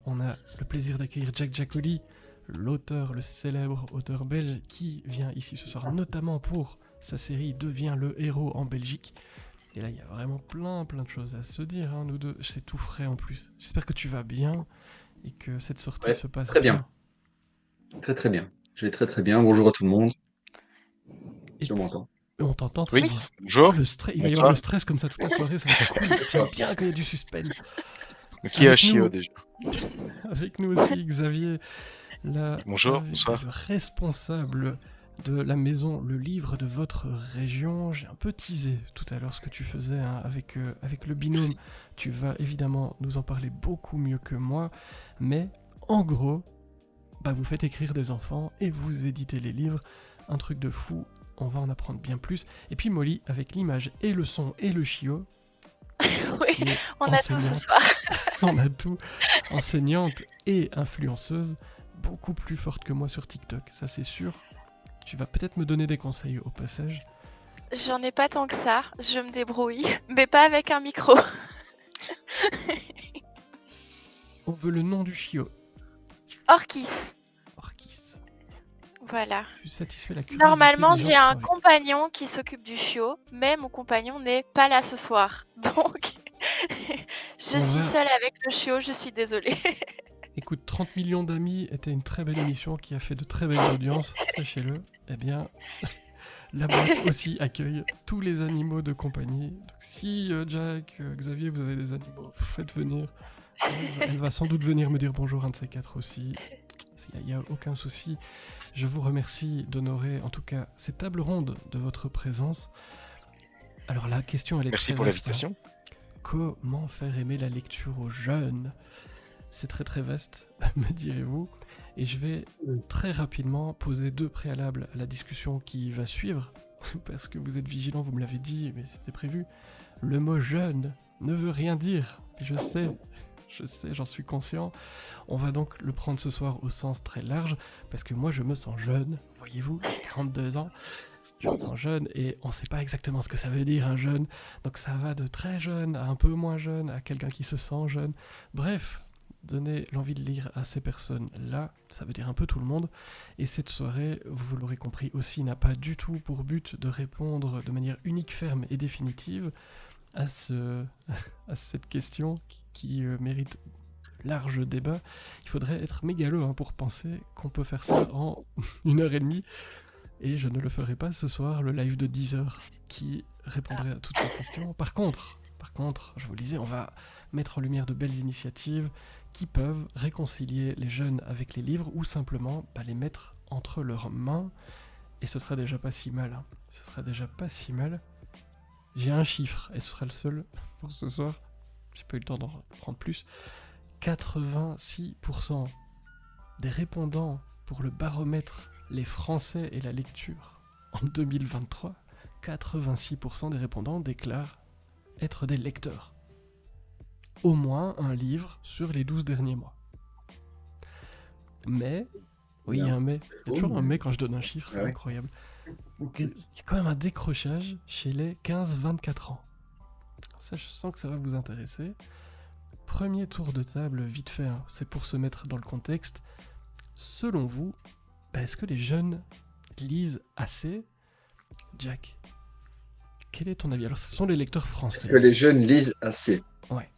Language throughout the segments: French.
on a le plaisir d'accueillir Jack Giaccoli, l'auteur, le célèbre auteur belge, qui vient ici ce soir notamment pour sa série Devient le héros en Belgique. Et là, il y a vraiment plein de choses à se dire, hein, nous deux. C'est tout frais en plus. J'espère que tu vas bien et que cette sortie Ouais, se passe très bien. bien. Très très bien. Je vais très très bien. Bonjour à tout le monde. Et Si on puis, m'entend. on t'entend très Oui, bien. bonjour. Le stress, il va y avoir Bonsoir. le stress comme ça toute la soirée, ça va être cool. J'aime bien quand il y a du suspense. Qui est Avec Ashio nous, déjà? avec nous aussi Xavier, Bonjour, le bonsoir. responsable de la maison, le livre de votre région. J'ai un peu teasé tout à l'heure ce que tu faisais hein, avec le binôme. Tu vas évidemment nous en parler beaucoup mieux que moi, mais en gros, bah, vous faites écrire des enfants et vous éditez les livres. Un truc de fou, on va en apprendre bien plus. Et puis Molly, avec l'image et le son et le chiot, Oui, qui est on a tout ce enseignante, soir. on a tout, enseignante et influenceuse, beaucoup plus forte que moi sur TikTok, ça c'est sûr. Tu vas peut-être me donner des conseils au passage. J'en ai pas tant que ça, je me débrouille, mais pas avec un micro. On veut le nom du chiot. Orkis, Orkis. voilà. Tu satisfais la curiosité Normalement, des gens j'ai qui sont un avec. compagnon qui s'occupe du chiot, mais mon compagnon n'est pas là ce soir. Donc, je On suis va- seule avec le chiot, je suis désolée. Écoute, 30 millions d'amis était une très belle émission qui a fait de très belles audiences, sachez-le. Eh bien, la boîte aussi accueille tous les animaux de compagnie. Donc si Jack, Xavier, vous avez des animaux, faites venir. Elle va sans doute venir me dire bonjour, un de ces quatre aussi. Il n'y a aucun souci. Je vous remercie d'honorer en tout cas cette table ronde de votre présence. Alors la question elle est Merci très pour vaste. l'invitation. Comment faire aimer la lecture aux jeunes? C'est très très vaste, me direz-vous. Et je vais très rapidement poser deux préalables à la discussion qui va suivre. Parce que vous êtes vigilants, vous me l'avez dit, mais c'était prévu. Le mot jeune ne veut rien dire. Je sais, j'en suis conscient. On va donc le prendre ce soir au sens très large, parce que moi je me sens jeune, voyez-vous, 42 ans, je me sens jeune, et on sait pas exactement ce que ça veut dire un jeune, donc ça va de très jeune à un peu moins jeune, à quelqu'un qui se sent jeune. Bref, donner l'envie de lire à ces personnes-là, ça veut dire un peu tout le monde, et cette soirée, vous l'aurez compris aussi, n'a pas du tout pour but de répondre de manière unique, ferme et définitive à cette question qui mérite large débat. Il faudrait être mégalo hein, pour penser qu'on peut faire ça en 1 heure et demie. Et je ne le ferai pas ce soir, le live de 10 heures qui répondrait à toutes ces questions. Par contre, je vous le disais, on va mettre en lumière de belles initiatives qui peuvent réconcilier les jeunes avec les livres ou simplement les mettre entre leurs mains. Et ce sera déjà pas si mal. Hein. Ce sera déjà pas si mal. J'ai un chiffre, et ce sera le seul pour ce soir. J'ai pas eu le temps d'en prendre plus. 86% des répondants pour le baromètre Les Français et la lecture en 2023, 86% des répondants déclarent être des lecteurs. Au moins un livre sur les 12 derniers mois. Mais, oui, il y a un mais. Il y a toujours un mais quand je donne un chiffre, c'est incroyable. Il y a quand même un décrochage chez les 15-24 ans. Ça, je sens que ça va vous intéresser. Premier tour de table, vite fait, hein, c'est pour se mettre dans le contexte. Selon vous, est-ce que les jeunes lisent assez? Jack, quel est ton avis? Alors, ce sont les lecteurs français. Est-ce que les jeunes lisent assez? Ouais.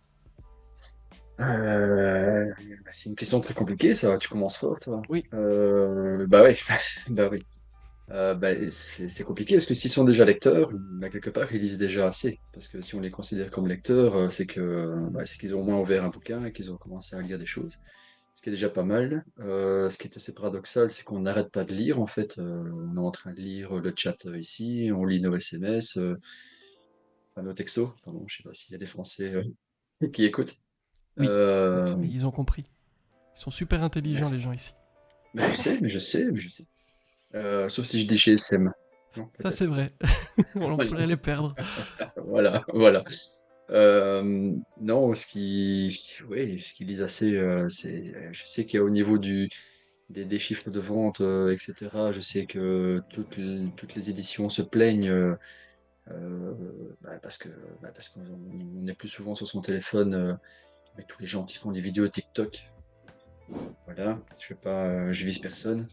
C'est une question très compliquée, ça. Tu commences fort, toi. Oui. Bah oui. Bah oui. C'est compliqué parce que s'ils sont déjà lecteurs, quelque part, ils lisent déjà assez. Parce que si on les considère comme lecteurs, c'est qu'ils ont au moins ouvert un bouquin et qu'ils ont commencé à lire des choses. Ce qui est déjà pas mal. Ce qui est assez paradoxal, c'est qu'on n'arrête pas de lire, en fait. On est en train de lire le chat ici, on lit nos SMS, nos textos. Pardon, je sais pas s'il y a des Français qui écoutent. Oui, Euh, mais ils ont compris. Ils sont super intelligents, les gens ici. mais je sais. Sauf si je dis chez SM. Non, Ça, c'est vrai. On pourrait les perdre. Voilà. Non, ce qui lisent assez, je sais qu'il y a au niveau des chiffres de vente, etc. Je sais que toutes les éditions se plaignent parce qu'on est plus souvent sur son téléphone avec tous les gens qui font des vidéos TikTok. Voilà, je vise personne.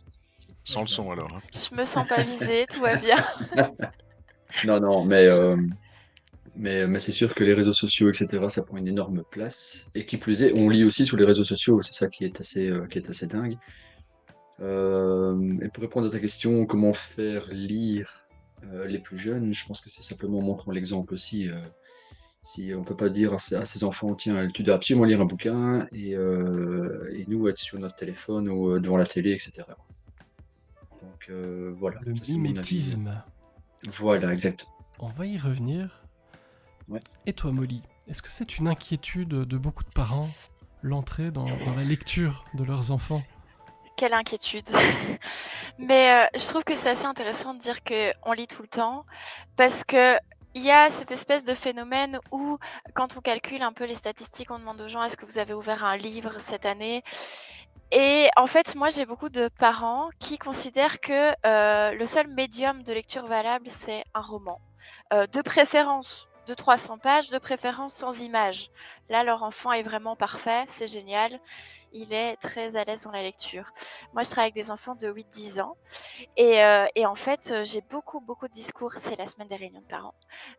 Sans le son alors. Hein. Je me sens pas visée, tout va bien. Non, non, mais c'est sûr que les réseaux sociaux, etc., ça prend une énorme place. Et qui plus est, on lit aussi sur les réseaux sociaux, c'est ça qui est assez dingue. Et pour répondre à ta question, comment faire lire les plus jeunes, je pense que c'est simplement en montrant l'exemple aussi. Si on peut pas dire à ses enfants, tiens, tu dois absolument lire un bouquin et nous être sur notre téléphone ou devant la télé, etc. Donc voilà, Le ça c'est mon avis. mimétisme. Voilà, exact. On va y revenir. Ouais. Et toi, Molly, est-ce que c'est une inquiétude de beaucoup de parents, l'entrée dans la lecture de leurs enfants? Quelle inquiétude. Mais je trouve que c'est assez intéressant de dire qu'on lit tout le temps parce que il y a cette espèce de phénomène où, quand on calcule un peu les statistiques, on demande aux gens: «Est-ce que vous avez ouvert un livre cette année?» Et en fait, moi, j'ai beaucoup de parents qui considèrent que, le seul médium de lecture valable, c'est un roman. De préférence de 300 pages, de préférence sans images. Là, leur enfant est vraiment parfait, c'est génial. Il est très à l'aise dans la lecture. Moi, je travaille avec des enfants de 8-10 ans et en fait, j'ai beaucoup, beaucoup de discours, c'est la semaine des réunions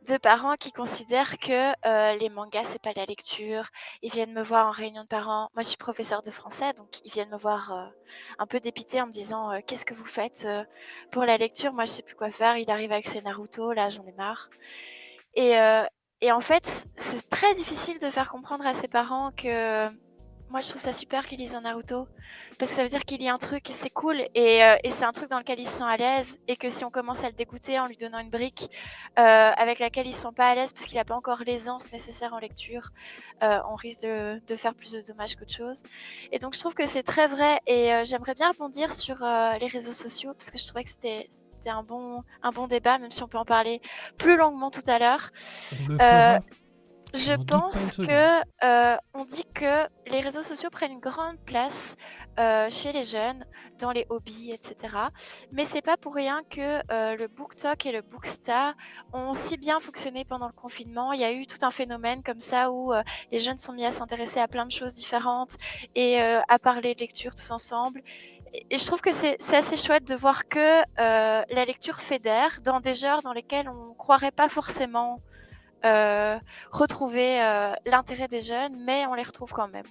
de parents qui considèrent que, les mangas, c'est pas la lecture. Ils viennent me voir en réunion de parents. Moi, je suis professeure de français, donc ils viennent me voir, un peu dépitée en me disant: «Qu'est-ce que vous faites, pour la lecture? Moi, je sais plus quoi faire. Il arrive avec ses Naruto, là, j'en ai marre». Et heu et en fait, c'est très difficile de faire comprendre à ses parents que moi, je trouve ça super qu'il lise un Naruto parce que ça veut dire qu'il lit un truc et c'est cool et c'est un truc dans lequel il se sent à l'aise et que si on commence à le dégoûter en lui donnant une brique, avec laquelle il se sent pas à l'aise parce qu'il a pas encore l'aisance nécessaire en lecture, on risque de faire plus de dommages qu'autre chose et donc je trouve que c'est très vrai et j'aimerais bien rebondir sur, les réseaux sociaux parce que je trouvais que c'était un bon débat, même si on peut en parler plus longuement tout à l'heure. On le Heu fera, je je n'en doute pas une pense seconde. que, on dit que les réseaux sociaux prennent une grande place, chez les jeunes, dans les hobbies et cetera. Mais c'est pas pour rien que, le BookTok et le Bookstar ont si bien fonctionné pendant le confinement. Il y a eu tout un phénomène comme ça où, les jeunes sont mis à s'intéresser à plein de choses différentes et à parler de lecture tous ensemble et je trouve que c'est assez chouette de voir que, la lecture fédère dans des genres dans lesquels on croirait pas forcément, heu, retrouver, l'intérêt des jeunes, mais on les retrouve quand même.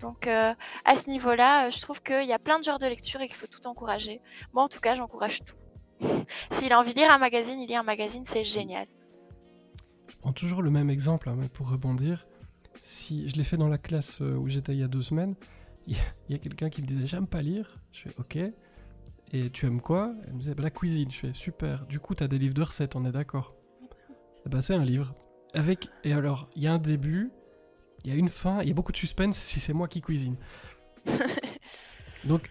Donc à ce niveau-là, je trouve qu'il y a plein de genres de lecture et qu'il faut tout encourager. Moi, en tout cas, j'encourage tout. S'il a envie de lire un magazine, il lit un magazine, c'est génial. Je prends toujours le même exemple, hein, mais pour rebondir. Si je l'ai fait dans la classe où j'étais il y a 2 semaines, il y a quelqu'un qui me disait j'aime pas lire. Je fais ok. Et tu aimes quoi? Elle me disait bah, la cuisine. Je fais super. Du coup, t'as des livres de recettes, on est d'accord. Et bah, c'est un livre. Et alors, il y a un début, il y a une fin, il y a beaucoup de suspense si c'est moi qui cuisine. Donc,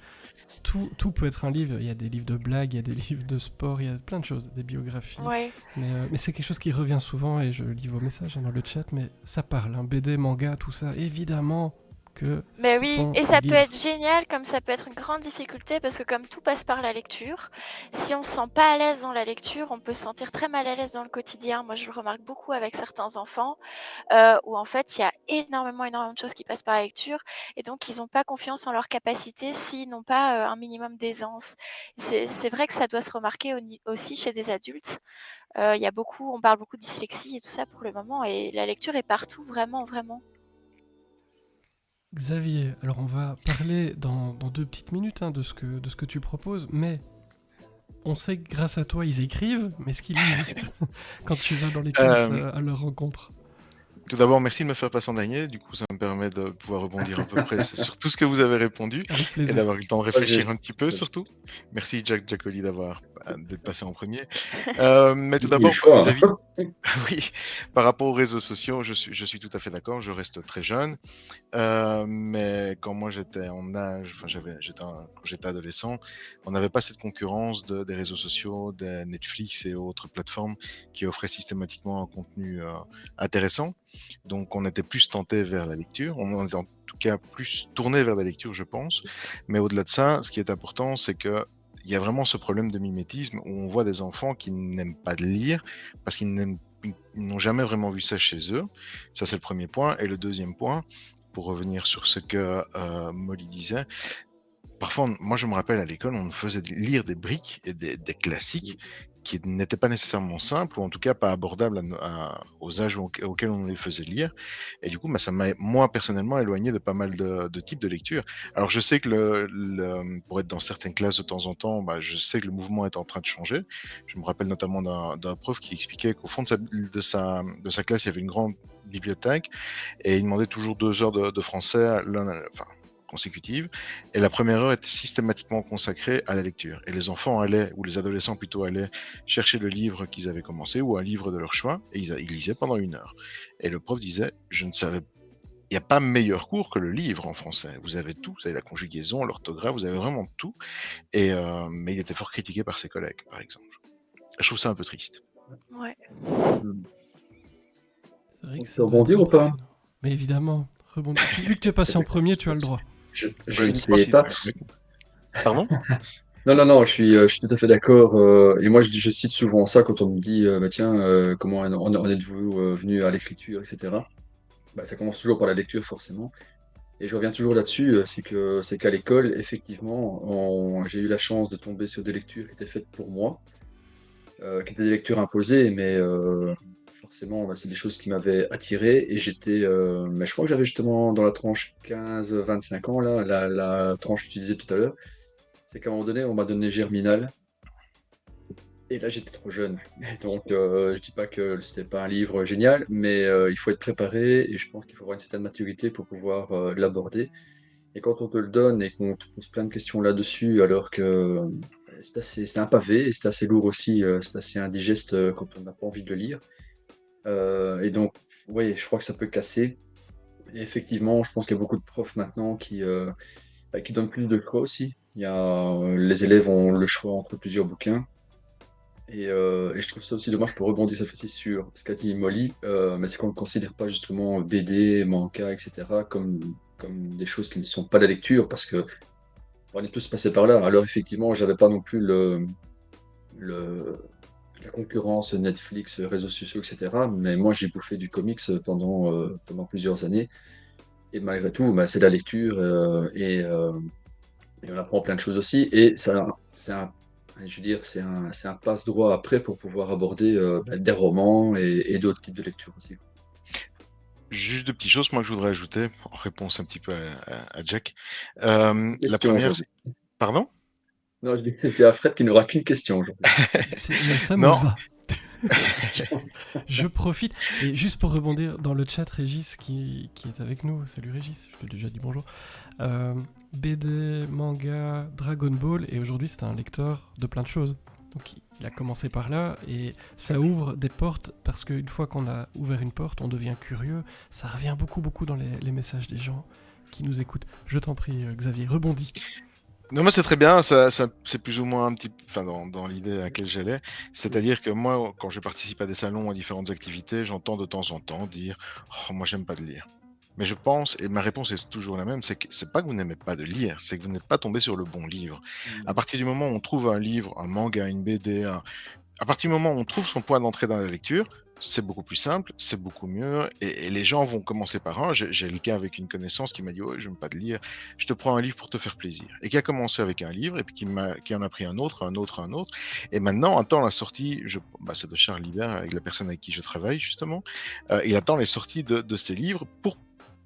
tout peut être un livre. Il y a des livres de blagues, il y a des livres de sport, il y a plein de choses, des biographies. Ouais. Mais c'est quelque chose qui revient souvent et je lis vos messages dans le chat, mais ça parle, hein, BD, manga, tout ça. Évidemment que Mais ce oui, sont et des ça peut livres. être génial comme ça peut être une grande difficulté parce que comme tout passe par la lecture, si on se sent pas à l'aise dans la lecture, on peut se sentir très mal à l'aise dans le quotidien. Moi, je le remarque beaucoup avec certains enfants, où en fait, il y a énormément, énormément de choses qui passent par la lecture et donc ils ont pas confiance en leurs capacités s'ils n'ont pas, un minimum d'aisance. C'est vrai que ça doit se remarquer aussi chez des adultes. Il y a beaucoup on parle beaucoup de dyslexie et tout ça pour le moment et la lecture est partout vraiment, vraiment. Xavier, alors on va parler dans 2 petites minutes, hein, de ce que tu proposes, mais on sait que grâce à toi ils écrivent, mais est-ce qu'ils lisent quand tu vas dans les classes Euh, à leur rencontre? Tout d'abord, merci de me faire passer en dernier. Du coup, ça me permet de pouvoir rebondir à peu près sur tout ce que vous avez répondu Avec et plaisir. d'avoir eu le temps de Moi, réfléchir un petit peu, surtout. Merci, Jacoli, d'être passé en premier. Mais tout j'ai eu le d'abord, choix. vis-à-vis oui, par rapport aux réseaux sociaux, je suis tout à fait d'accord. Je reste très jeune. Mais quand moi j'étais en âge, enfin quand j'étais adolescent, on n'avait pas cette concurrence des réseaux sociaux, des Netflix et autres plateformes qui offraient systématiquement un contenu intéressant. Donc on était plus tenté vers la lecture, on était en tout cas plus tourné vers la lecture, je pense. Mais au-delà de ça, ce qui est important, c'est que il y a vraiment ce problème de mimétisme où on voit des enfants qui n'aiment pas de lire parce ils n'ont jamais vraiment vu ça chez eux. Ça, c'est le premier point. Et le deuxième point, pour revenir sur ce que Molly disait, parfois, moi je me rappelle à l'école, on nous faisait lire des briques et des classiques qui n'étaient pas nécessairement simples, ou en tout cas pas abordables aux âges auxquels on les faisait lire. Et du coup, ça m'a, moi personnellement, éloigné de pas mal de types de lecture. Alors je sais que pour être dans certaines classes de temps en temps, je sais que le mouvement est en train de changer. Je me rappelle notamment d'un prof qui expliquait qu'au fond de sa classe, il y avait une grande bibliothèque, et il demandait toujours 2 heures de français, consécutives, et la première heure était systématiquement consacrée à la lecture. Et les enfants allaient, ou les adolescents plutôt, allaient chercher le livre qu'ils avaient commencé, ou un livre de leur choix, et ils lisaient pendant 1 heure. Et le prof disait, il n'y a pas meilleur cours que le livre en français. Vous avez tout, vous avez la conjugaison, l'orthographe, vous avez vraiment tout. Mais il était fort critiqué par ses collègues, par exemple. Je trouve ça un peu triste. Ouais. C'est vrai On que ça peut doit être rebondir ou pas? impressionnant. Mais évidemment, rebondir. Vu que tu es passé en premier, tu as le droit. Je Oui, ne sais pas. Pardon? Non, je suis tout à fait d'accord. Et moi, je cite souvent ça quand on me dit, tiens, comment en êtes-vous venu à l'écriture, etc. Ça commence toujours par la lecture, forcément. Et je reviens toujours là-dessus, c'est qu'à l'école, effectivement, j'ai eu la chance de tomber sur des lectures qui étaient faites pour moi, qui étaient des lectures imposées, mais forcément, c'est des choses qui m'avaient attiré. Et mais je crois que j'avais justement dans la tranche 15-25 ans, là, la tranche que tu disais tout à l'heure, c'est qu'à un moment donné, on m'a donné Germinal. Et là, j'étais trop jeune. Et donc, je dis pas que c'était pas un livre génial, mais il faut être préparé et je pense qu'il faut avoir une certaine maturité pour pouvoir l'aborder. Et quand on te le donne et qu'on te pose plein de questions là-dessus, alors que c'est un pavé et c'est assez lourd aussi, c'est assez indigeste quand on n'a pas envie de le lire. Et donc, oui, je crois que ça peut casser. Et effectivement, je pense qu'il y a beaucoup de profs maintenant qui donnent plus de choix aussi. Les élèves ont le choix entre plusieurs bouquins. Et je trouve ça aussi dommage pour rebondir cette fois-ci sur ce qu'a dit Molly, mais c'est qu'on ne considère pas justement BD, manga, etc. comme des choses qui ne sont pas la lecture, parce que on est tous passés par là. Alors effectivement, j'avais pas non plus le- la concurrence Netflix, réseaux sociaux, etc. Mais moi, j'ai bouffé du comics pendant plusieurs années. Et malgré tout, c'est la lecture et on apprend plein de choses aussi. Et ça, je veux dire, c'est un passe-droit après pour pouvoir aborder des romans et d'autres types de lectures aussi. Juste 2 petites choses, moi, que je voudrais ajouter, en réponse un petit peu à Jack. La Question première, aujourd'hui. pardon? Non, je dis que c'est Alfred qui n'aura qu'une question aujourd'hui. Mais ça me Non. va. Je profite. Et juste pour rebondir dans le chat, Régis qui est avec nous. Salut Régis, je t'ai déjà dit bonjour. BD, manga, Dragon Ball, et aujourd'hui c'est un lecteur de plein de choses. Donc il a commencé par là et ça ouvre des portes parce qu'une fois qu'on a ouvert une porte, on devient curieux. Ça revient beaucoup dans les messages des gens qui nous écoutent. Je t'en prie, Xavier, rebondis. Non, moi c'est très bien, c'est plus ou moins un petit, enfin dans l'idée à laquelle j'allais. C'est-à-dire que moi, quand je participe à des salons, à différentes activités, j'entends de temps en temps dire, oh, moi j'aime pas de lire. Mais je pense, et ma réponse est toujours la même, c'est que c'est pas que vous n'aimez pas de lire, c'est que vous n'êtes pas tombé sur le bon livre. À partir du moment où on trouve un livre, un manga, une BD, à partir du moment où on trouve son point d'entrée dans la lecture, c'est beaucoup plus simple, c'est beaucoup mieux, et les gens vont commencer par un. J'ai le cas avec une connaissance qui m'a dit, ouais, j'aime pas de lire, je te prends un livre pour te faire plaisir, et qui a commencé avec un livre, et puis qui en a pris un autre, et maintenant attend la sortie, c'est de Charles Libert, avec la personne avec qui je travaille justement, il attend les sorties de ces livres pour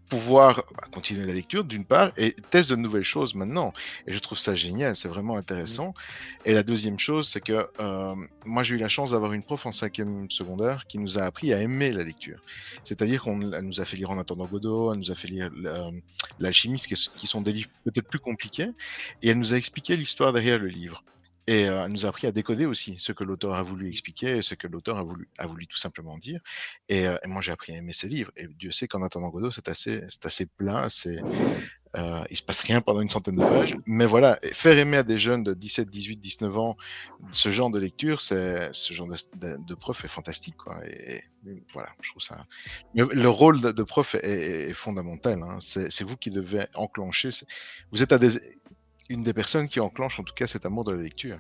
pouvoir continuer la lecture d'une part et teste de nouvelles choses maintenant, et je trouve ça génial, c'est vraiment intéressant. Et la deuxième chose, c'est que moi j'ai eu la chance d'avoir une prof en 5e secondaire qui nous a appris à aimer la lecture, c'est-à-dire qu'elle nous a fait lire En attendant Godot, elle nous a fait lire L'Alchimiste, qui sont des livres peut-être plus compliqués, et elle nous a expliqué l'histoire derrière le livre. Et elle nous a appris à décoder aussi ce que l'auteur a voulu expliquer et ce que l'auteur a voulu tout simplement dire. Et moi, j'ai appris à aimer ces livres. Et Dieu sait qu'En attendant Godot, c'est assez plat. Il se passe rien pendant une centaine de pages. Mais voilà, faire aimer à des jeunes de 17, 18, 19 ans ce genre de lecture, ce genre de prof est fantastique, quoi. Et voilà, je trouve ça. Le rôle de prof est fondamental, hein. C'est vous qui devez enclencher. Vous êtes une des personnes qui enclenche en tout cas cet amour de la lecture.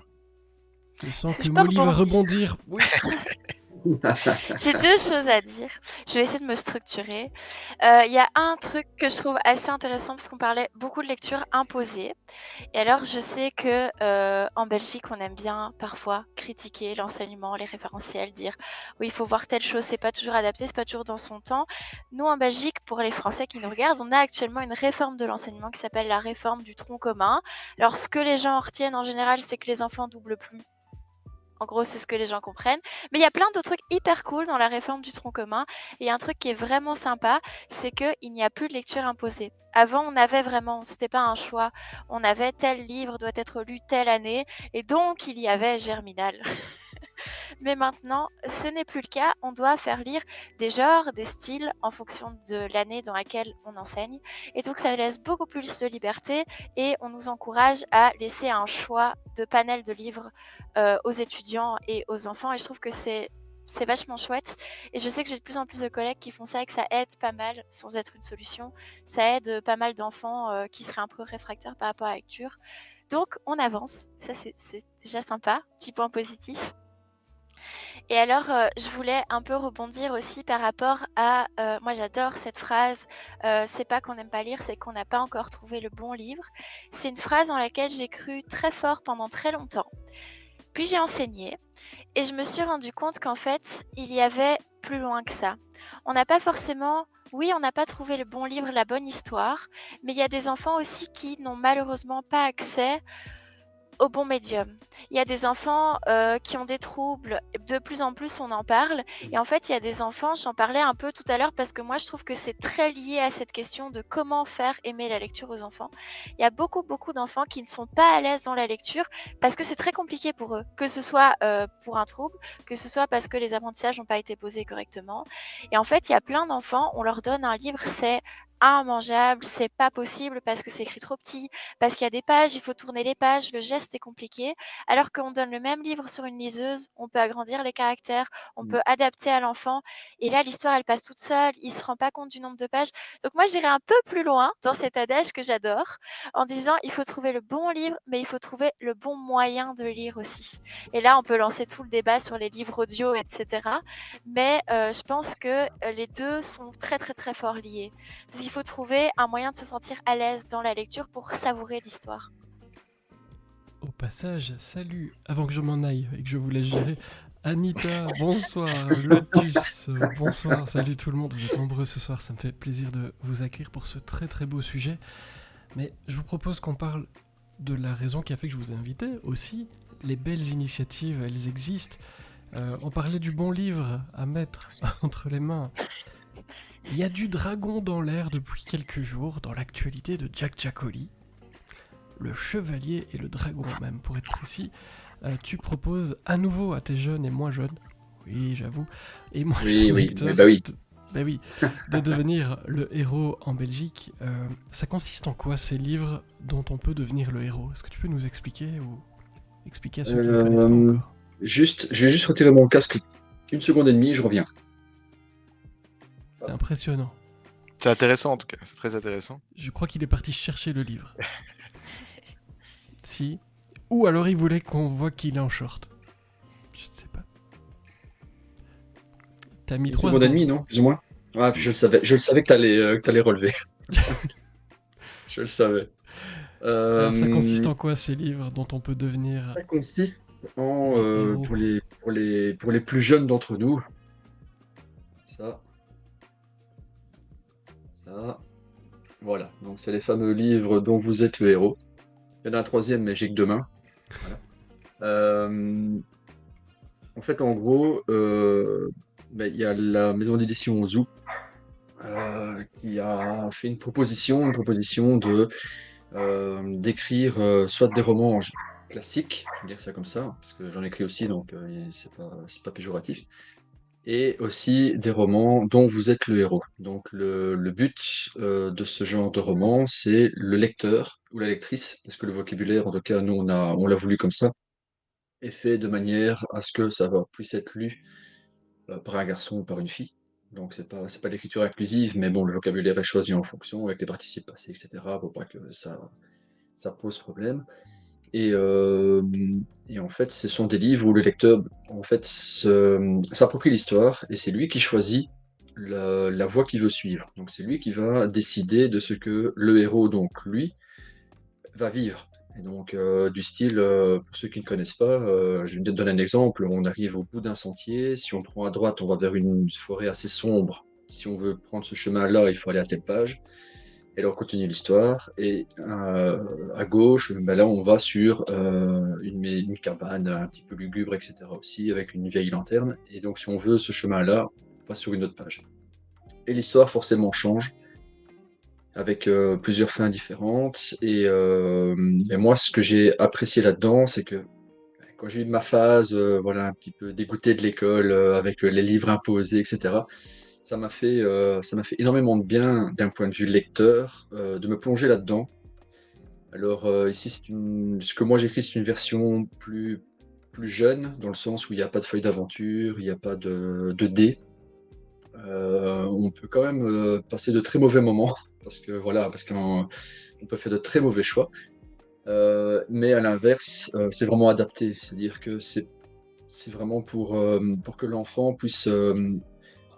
Je sens Est-ce que que je peux Molly va rebondir rebondir. Oui. J'ai deux choses à dire. Je vais essayer de me structurer. Il y a un truc que je trouve assez intéressant parce qu'on parlait beaucoup de lecture imposée. Et alors, je sais que en Belgique, on aime bien parfois critiquer l'enseignement, les référentiels, dire oui, il faut voir telle chose, c'est pas toujours adapté, c'est pas toujours dans son temps. Nous, en Belgique, pour les Français qui nous regardent, on a actuellement une réforme de l'enseignement qui s'appelle la réforme du tronc commun. Alors, ce que les gens retiennent en général, c'est que les enfants doublent plus. En gros, c'est ce que les gens comprennent. Mais il y a plein d'autres trucs hyper cool dans la réforme du tronc commun. Et un truc qui est vraiment sympa, c'est qu'il n'y a plus de lecture imposée. Avant, on avait vraiment, c'était pas un choix. On avait tel livre doit être lu telle année. Et donc, il y avait Germinal. Mais maintenant, ce n'est plus le cas. On doit faire lire des genres, des styles en fonction de l'année dans laquelle on enseigne. Et donc, ça laisse beaucoup plus de liberté et on nous encourage à laisser un choix de panel de livres aux étudiants et aux enfants. Et je trouve que c'est vachement chouette. Et je sais que j'ai de plus en plus de collègues qui font ça et que ça aide pas mal, sans être une solution. Ça aide pas mal d'enfants qui seraient un peu réfractaires par rapport à la lecture. Donc, on avance. Ça, c'est déjà sympa. Petit point positif. Et alors, je voulais un peu rebondir aussi par rapport à, moi j'adore cette phrase, c'est pas qu'on n'aime pas lire, c'est qu'on n'a pas encore trouvé le bon livre. C'est une phrase en laquelle j'ai cru très fort pendant très longtemps. Puis j'ai enseigné et je me suis rendu compte qu'en fait, il y avait plus loin que ça. On n'a pas forcément, oui, on n'a pas trouvé le bon livre, la bonne histoire, mais il y a des enfants aussi qui n'ont malheureusement pas accès au bon médium. Il y a des enfants qui ont des troubles, de plus en plus on en parle. Et en fait, il y a des enfants, j'en parlais un peu tout à l'heure parce que moi je trouve que c'est très lié à cette question de comment faire aimer la lecture aux enfants. Il y a beaucoup, beaucoup d'enfants qui ne sont pas à l'aise dans la lecture parce que c'est très compliqué pour eux, que ce soit pour un trouble, que ce soit parce que les apprentissages n'ont pas été posés correctement. Et en fait, il y a plein d'enfants, on leur donne un livre, c'est immangeable, c'est pas possible parce que c'est écrit trop petit, parce qu'il y a des pages, il faut tourner les pages, le geste est compliqué. Alors qu'on donne le même livre sur une liseuse, on peut agrandir les caractères, on peut adapter à l'enfant. Et là, l'histoire, elle passe toute seule, il se rend pas compte du nombre de pages. Donc moi, j'irai un peu plus loin dans cet adage que j'adore, en disant il faut trouver le bon livre, mais il faut trouver le bon moyen de lire aussi. Et là, on peut lancer tout le débat sur les livres audio, etc. Mais je pense que les deux sont très, très, très fort liés. Parce qu'il faut trouver un moyen de se sentir à l'aise dans la lecture pour savourer l'histoire. Au passage, salut, avant que je m'en aille et que je vous laisse gérer, Anita, bonsoir, Lotus, bonsoir, salut tout le monde, vous êtes nombreux ce soir, ça me fait plaisir de vous accueillir pour ce très très beau sujet. Mais je vous propose qu'on parle de la raison qui a fait que je vous ai invité aussi. Les belles initiatives, elles existent. On parlait du bon livre à mettre entre les mains. Il y a du dragon dans l'air depuis quelques jours dans l'actualité de Jack Giaccoli. Le chevalier et le dragon même, pour être précis. Tu proposes à nouveau à tes jeunes et moins jeunes, oui j'avoue, et moins Oui, jeunes oui, lecteurs, bah oui. de devenir le héros en Belgique. Ça consiste en quoi ces livres dont on peut devenir le héros? Est-ce que tu peux nous expliquer ou expliquer à ceux qui ne connaissent pas Euh, encore? je vais juste retirer mon casque une seconde et demie, je reviens. C'est impressionnant. C'est intéressant en tout cas, c'est très intéressant. Je crois qu'il est parti chercher le livre. Si. Ou alors il voulait qu'on voit qu'il est en short. Je ne sais pas. T'as mis Une 3 seconde et secondes. demie, non? Plus ou moins? Ah, puis je le savais que t'allais relever. Je le savais. Alors ça consiste Euh, en quoi ces livres dont on peut devenir Ça consiste en, les héros? pour les plus jeunes d'entre nous, ça, ça, voilà. Donc, c'est les fameux livres dont vous êtes le héros. Il y en a un troisième, mais j'ai que deux mains. Voilà. Euh, En fait, en gros, il y a la maison d'édition Ozu qui a fait une proposition de d'écrire soit des romans classiques, je vais dire ça comme ça, parce que j'en écris aussi, donc c'est pas péjoratif, et aussi des romans dont vous êtes le héros. Donc le but de ce genre de roman, c'est le lecteur ou la lectrice, parce que le vocabulaire, en tout cas, nous, on l'a voulu comme ça, est fait de manière à ce que puisse être lu par un garçon ou par une fille. Donc c'est pas l'écriture inclusive, mais bon, le vocabulaire est choisi en fonction, avec les participes passés, etc., pour pas que ça pose problème. Et, euh, et en fait, ce sont des livres où le lecteur en fait, s'approprie l'histoire et c'est lui qui choisit la voie qu'il veut suivre. Donc c'est lui qui va décider de ce que le héros, donc lui, va vivre. Et donc, du style, pour ceux qui ne connaissent pas, je vais te donner un exemple. On arrive au bout d'un sentier. Si on prend à droite, on va vers une forêt assez sombre. Si on veut prendre ce chemin-là, il faut aller à telle page. Et là, on continue l'histoire. Et à gauche, ben là, on va sur une cabane un petit peu lugubre, etc. aussi, avec une vieille lanterne. Et donc, si on veut ce chemin-là, on va sur une autre page. Et l'histoire, forcément, change avec plusieurs fins différentes. Et moi, ce que j'ai apprécié là-dedans, c'est que quand j'ai eu ma phase, voilà, un petit peu dégoûté de l'école, avec les livres imposés, etc., ça m'a fait énormément de bien d'un point de vue lecteur, de me plonger là-dedans. Alors ici, ce que moi j'écris, c'est une version plus jeune, dans le sens où il n'y a pas de feuille d'aventure, il n'y a pas de dés. On peut quand même passer de très mauvais moments parce qu'on peut faire de très mauvais choix. Mais à l'inverse, c'est vraiment adapté, c'est-à-dire que c'est vraiment pour que l'enfant puisse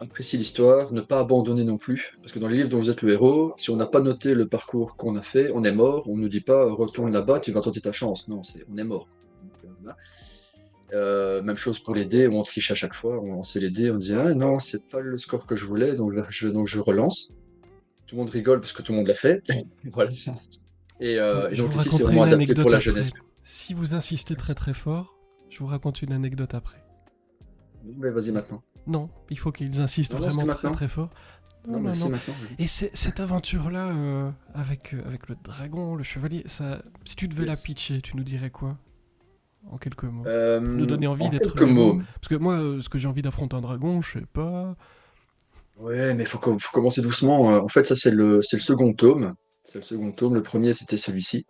apprécier l'histoire, ne pas abandonner non plus. Parce que dans les livres dont vous êtes le héros, si on n'a pas noté le parcours qu'on a fait, on est mort. On ne nous dit pas retourne là-bas, tu vas tenter ta chance. Non, on est mort. Donc, voilà. Même chose pour les dés, où on triche à chaque fois, on lançait les dés, on disait ah non, c'est pas le score que je voulais, donc je relance. Tout le monde rigole parce que tout le monde l'a fait. Voilà. Et Je vous donc ici, c'est raconterai vraiment une adapté pour anecdote la après. jeunesse. Si vous insistez très très fort, je vous raconte une anecdote après. Mais vas-y maintenant. Non, il faut qu'ils insistent Non, non, c'est vraiment très maintenant. très fort. Non, Non, mais non, c'est non. maintenant. Et cette aventure-là, avec le dragon, le chevalier, ça, si tu devais la Yes. pitcher, tu nous dirais quoi? En quelques mots. Pour nous donner envie En d'être quelques le héros. mots. Parce que moi, ce que j'ai envie d'affronter un dragon, je sais pas. Ouais, mais faut commencer doucement. En fait, ça, c'est le second tome. C'est le second tome. Le premier, c'était celui-ci.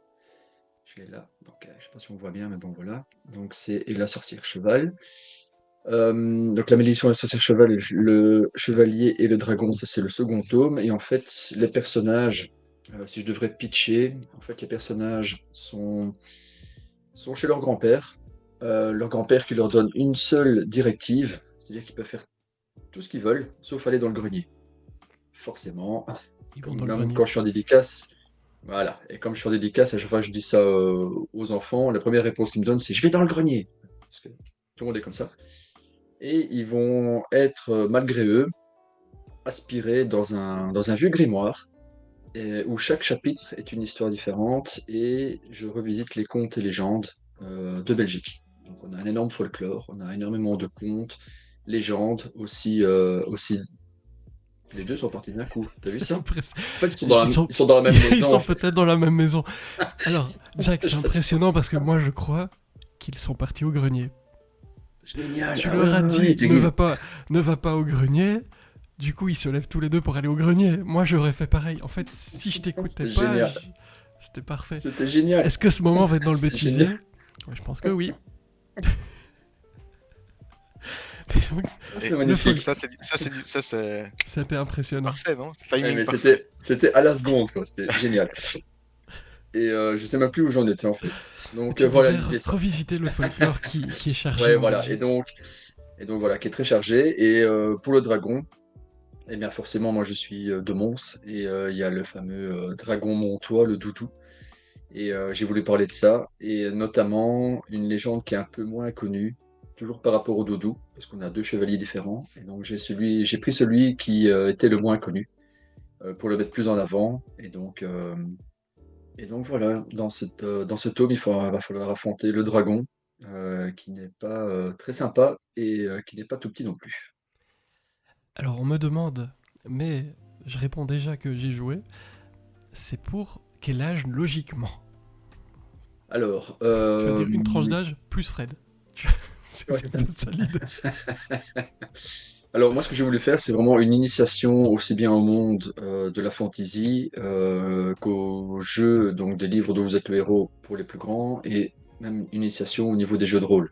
Je l'ai là. Donc, je sais pas si on voit bien, mais bon, voilà. Donc, c'est Et la sorcière cheval. Donc, la malédiction et la sorcière cheval, le chevalier et le dragon, ça, c'est le second tome. Et en fait, les personnages, si je devrais pitcher, en fait, les personnages sont chez leur grand-père. Leur grand-père qui leur donne une seule directive, c'est-à-dire qu'ils peuvent faire tout ce qu'ils veulent, sauf aller dans le grenier. Forcément, Ils vont comme dans le même grenier. quand je suis en dédicace, voilà. Et comme je suis en dédicace, à chaque fois que je dis ça aux enfants, la première réponse qu'ils me donnent, c'est je vais dans le grenier. Parce que tout le monde est comme ça. Et ils vont être, malgré eux, aspirés dans un vieux grimoire, où chaque chapitre est une histoire différente, et je revisite les contes et légendes de Belgique. Donc on a un énorme folklore, on a énormément de contes, légendes, aussi. Les deux sont partis d'un coup. T'as vu C'est ça? impressionnant. En fait, Ils ils sont dans la même ils maison, sont en fait. peut-être dans la même maison. Alors, Jack, c'est J'adore. impressionnant parce que moi, je crois qu'ils sont partis au grenier. Génial. Tu Ah ouais, leur as ouais, ouais, dit, ne va pas au grenier. Du coup, ils se lèvent tous les deux pour aller au grenier. Moi, j'aurais fait pareil. En fait, si je t'écoutais c'était pas, génial. c'était parfait. C'était génial. Est-ce que ce moment va être dans le C'était bêtisier? génial. Ouais, je pense que oui. Mais donc, Ah, c'est Et le magnifique. folk, c'est c'était impressionnant. parfait, non? C'est Ouais, timing mais parfait. c'était à la seconde, quoi. C'était génial. Et je sais même plus où j'en étais, en fait. Et Donc tu voilà, disais l'idée, ça. revisiter le folklore qui est chargé Ouais, en voilà. Belgique. Et donc voilà, qui est très chargé. Et pour le dragon, eh bien forcément, moi je suis de Mons. Et il y a le fameux dragon montois, le doudou. Et j'ai voulu parler de ça, et notamment une légende qui est un peu moins connue, toujours par rapport au doudou, parce qu'on a deux chevaliers différents. Et donc j'ai pris celui qui était le moins connu, pour le mettre plus en avant. Et donc voilà, dans ce tome, va falloir affronter le dragon, qui n'est pas très sympa et qui n'est pas tout petit non plus. Alors, on me demande, mais je réponds déjà que j'ai joué. C'est pour quel âge logiquement? Alors, Tu vas dire une tranche d'âge plus Fred. C'est ouais. c'est un peu ça l'idée. Alors moi, ce que j'ai voulu faire, c'est vraiment une initiation aussi bien au monde de la fantasy qu'aux jeux, donc des livres dont vous êtes le héros pour les plus grands, et même une initiation au niveau des jeux de rôle.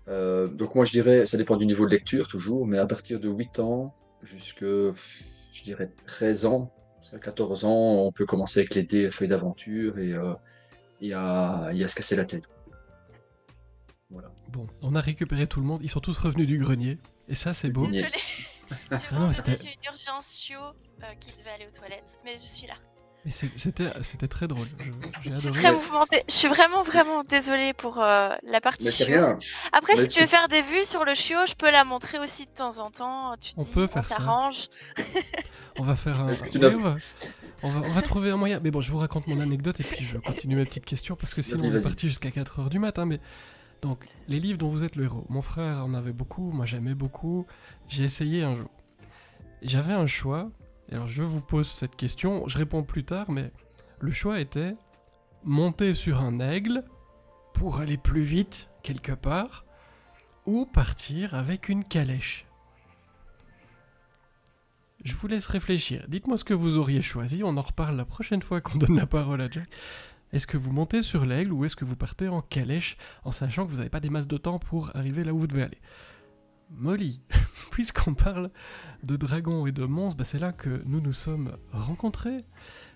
Donc moi, je dirais, ça dépend du niveau de lecture toujours, mais à partir de 8 ans jusque, je dirais, 13 ans, parce qu'à 14 ans, on peut commencer avec les dés, feuilles d'aventure, et à se casser la tête. Voilà. Bon, on a récupéré tout le monde, ils sont tous revenus du grenier, et ça c'est beau. Génial. Désolée. Ah non, mais c'était J'ai une urgence chiot qui devait aller aux toilettes, mais je suis là. mais c'était très drôle, j'ai C'est adoré. très mouvementé. Je suis vraiment, vraiment désolée pour la partie Mais c'est chiot. rien. Après, Mais si tu veux faire des vues sur le chiot, je peux la montrer aussi de temps en temps. Tu te On dis, peut on faire ça. s'arrange. On va faire un... Est-ce que tu oui, n'as- on va trouver un moyen. Mais bon, je vous raconte mon anecdote et puis je continue mes petites questions parce que sinon Vas-y, on est vas-y. parti jusqu'à 4h du matin. Mais donc, les livres dont vous êtes le héros. Mon frère en avait beaucoup, moi j'aimais beaucoup. J'ai essayé un jour. J'avais un choix. Alors je vous pose cette question, je réponds plus tard, mais le choix était monter sur un aigle pour aller plus vite quelque part ou partir avec une calèche. Je vous laisse réfléchir. Dites-moi ce que vous auriez choisi. On en reparle la prochaine fois qu'on donne la parole à Jack. Est-ce que vous montez sur l'aigle ou est-ce que vous partez en calèche en sachant que vous n'avez pas des masses de temps pour arriver là où vous devez aller? Molly, puisqu'on parle de dragons et de monstres, bah c'est là que nous nous sommes rencontrés.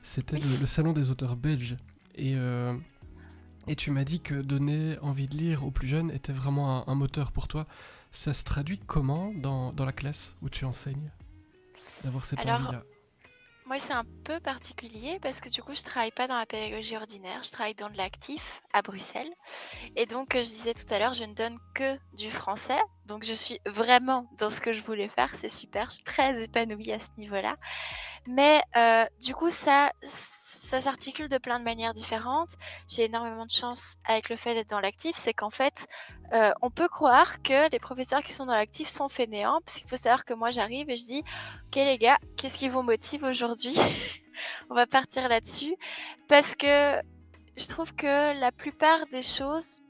C'était le salon des auteurs belges. Et tu m'as dit que donner envie de lire aux plus jeunes était vraiment un moteur pour toi. Ça se traduit comment dans la classe où tu enseignes? D'avoir cette Alors, envie-là. moi, c'est un peu particulier parce que du coup, je travaille pas dans la pédagogie ordinaire, je travaille dans de l'actif à Bruxelles. Et donc, je disais tout à l'heure, je ne donne que du français. Donc, je suis vraiment dans ce que je voulais faire. C'est super, je suis très épanouie à ce niveau-là. Mais du coup, ça s'articule de plein de manières différentes. J'ai énormément de chance avec le fait d'être dans l'actif. C'est qu'en fait, on peut croire que les professeurs qui sont dans l'actif sont fainéants. Parce qu'il faut savoir que moi, j'arrive et je dis, ok les gars, qu'est-ce qui vous motive aujourd'hui? On va partir là-dessus. Parce que je trouve que la plupart des choses...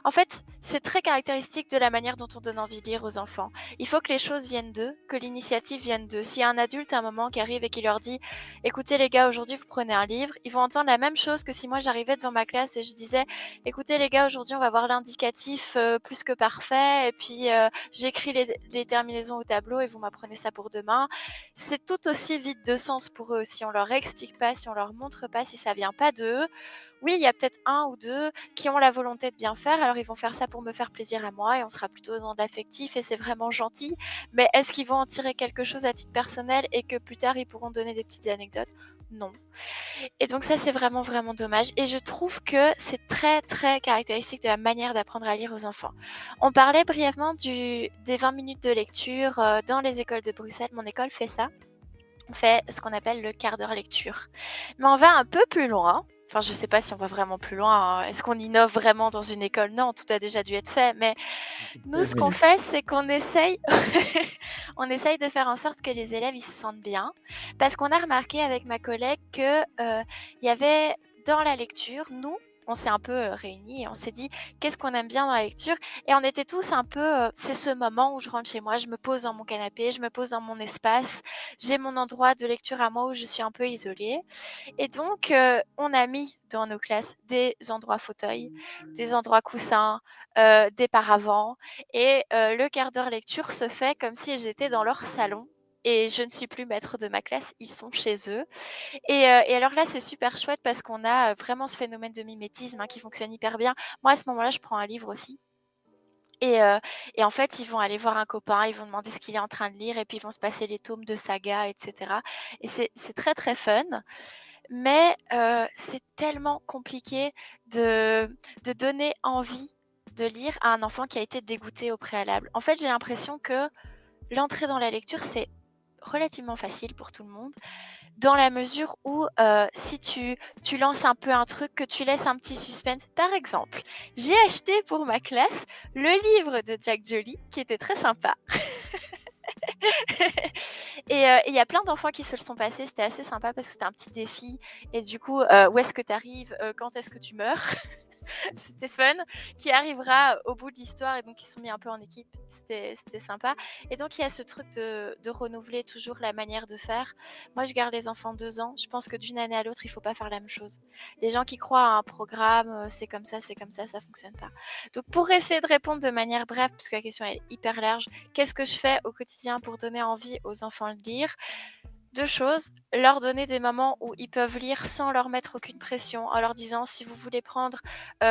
En fait, c'est très caractéristique de la manière dont on donne envie de lire aux enfants. Il faut que les choses viennent d'eux, que l'initiative vienne d'eux. S'il y a un adulte à un moment qui arrive et qui leur dit « Écoutez les gars, aujourd'hui vous prenez un livre », ils vont entendre la même chose que si moi j'arrivais devant ma classe et je disais « Écoutez les gars, aujourd'hui on va voir l'indicatif plus que parfait, et puis j'écris les terminaisons au tableau et vous m'apprenez ça pour demain ». C'est tout aussi vide de sens pour eux. Si on leur explique pas, si on leur montre pas, si ça vient pas d'eux, oui, il y a peut-être un ou deux qui ont la volonté de bien faire, alors ils vont faire ça pour me faire plaisir à moi et on sera plutôt dans de l'affectif et c'est vraiment gentil. Mais est-ce qu'ils vont en tirer quelque chose à titre personnel et que plus tard ils pourront donner des petites anecdotes? Non. Et donc ça c'est vraiment vraiment dommage et je trouve que c'est très très caractéristique de la manière d'apprendre à lire aux enfants. On parlait brièvement des 20 minutes de lecture dans les écoles de Bruxelles, mon école fait ça. On fait ce qu'on appelle le quart d'heure lecture. Mais on va un peu plus loin. Enfin, je sais pas si on va vraiment plus loin, hein. Est-ce qu'on innove vraiment dans une école? Non, tout a déjà dû être fait. Mais nous, ce 16 qu'on minutes. fait, c'est qu'on essaye, on essaye de faire en sorte que les élèves ils se sentent bien. Parce qu'on a remarqué avec ma collègue que il y avait dans la lecture, nous, on s'est un peu réunis et on s'est dit qu'est-ce qu'on aime bien dans la lecture. Et on était tous un peu, c'est ce moment où je rentre chez moi, je me pose dans mon canapé, je me pose dans mon espace, j'ai mon endroit de lecture à moi où je suis un peu isolée. Et donc, on a mis dans nos classes des endroits fauteuils, des endroits coussins, des paravents. Et le quart d'heure lecture se fait comme s'ils étaient dans leur salon. Et je ne suis plus maître de ma classe, ils sont chez eux. Et alors là, c'est super chouette parce qu'on a vraiment ce phénomène de mimétisme qui fonctionne hyper bien. Moi, à ce moment-là, je prends un livre aussi. Et en fait, ils vont aller voir un copain, ils vont demander ce qu'il est en train de lire, et puis ils vont se passer les tomes de saga, etc. Et c'est très très fun. Mais c'est tellement compliqué de donner envie de lire à un enfant qui a été dégoûté au préalable. En fait, j'ai l'impression que l'entrée dans la lecture, c'est relativement facile pour tout le monde, dans la mesure où si tu lances un peu un truc, que tu laisses un petit suspense. Par exemple, j'ai acheté pour ma classe le livre de Jack Joly, qui était très sympa. Et il y a plein d'enfants qui se le sont passés, c'était assez sympa parce que c'était un petit défi. Et du coup, où est-ce que tu arrives, quand est-ce que tu meurs? C'était fun, qui arrivera au bout de l'histoire et donc ils se sont mis un peu en équipe, c'était sympa. Et donc il y a ce truc de renouveler toujours la manière de faire. Moi je garde les enfants 2 ans, je pense que d'une année à l'autre il faut pas faire la même chose. Les gens qui croient à un programme, c'est comme ça, ça fonctionne pas. Donc pour essayer de répondre de manière brève, parce que la question est hyper large, qu'est-ce que je fais au quotidien pour donner envie aux enfants de lire? 2 choses, leur donner des moments où ils peuvent lire sans leur mettre aucune pression, en leur disant: «Si vous voulez prendre,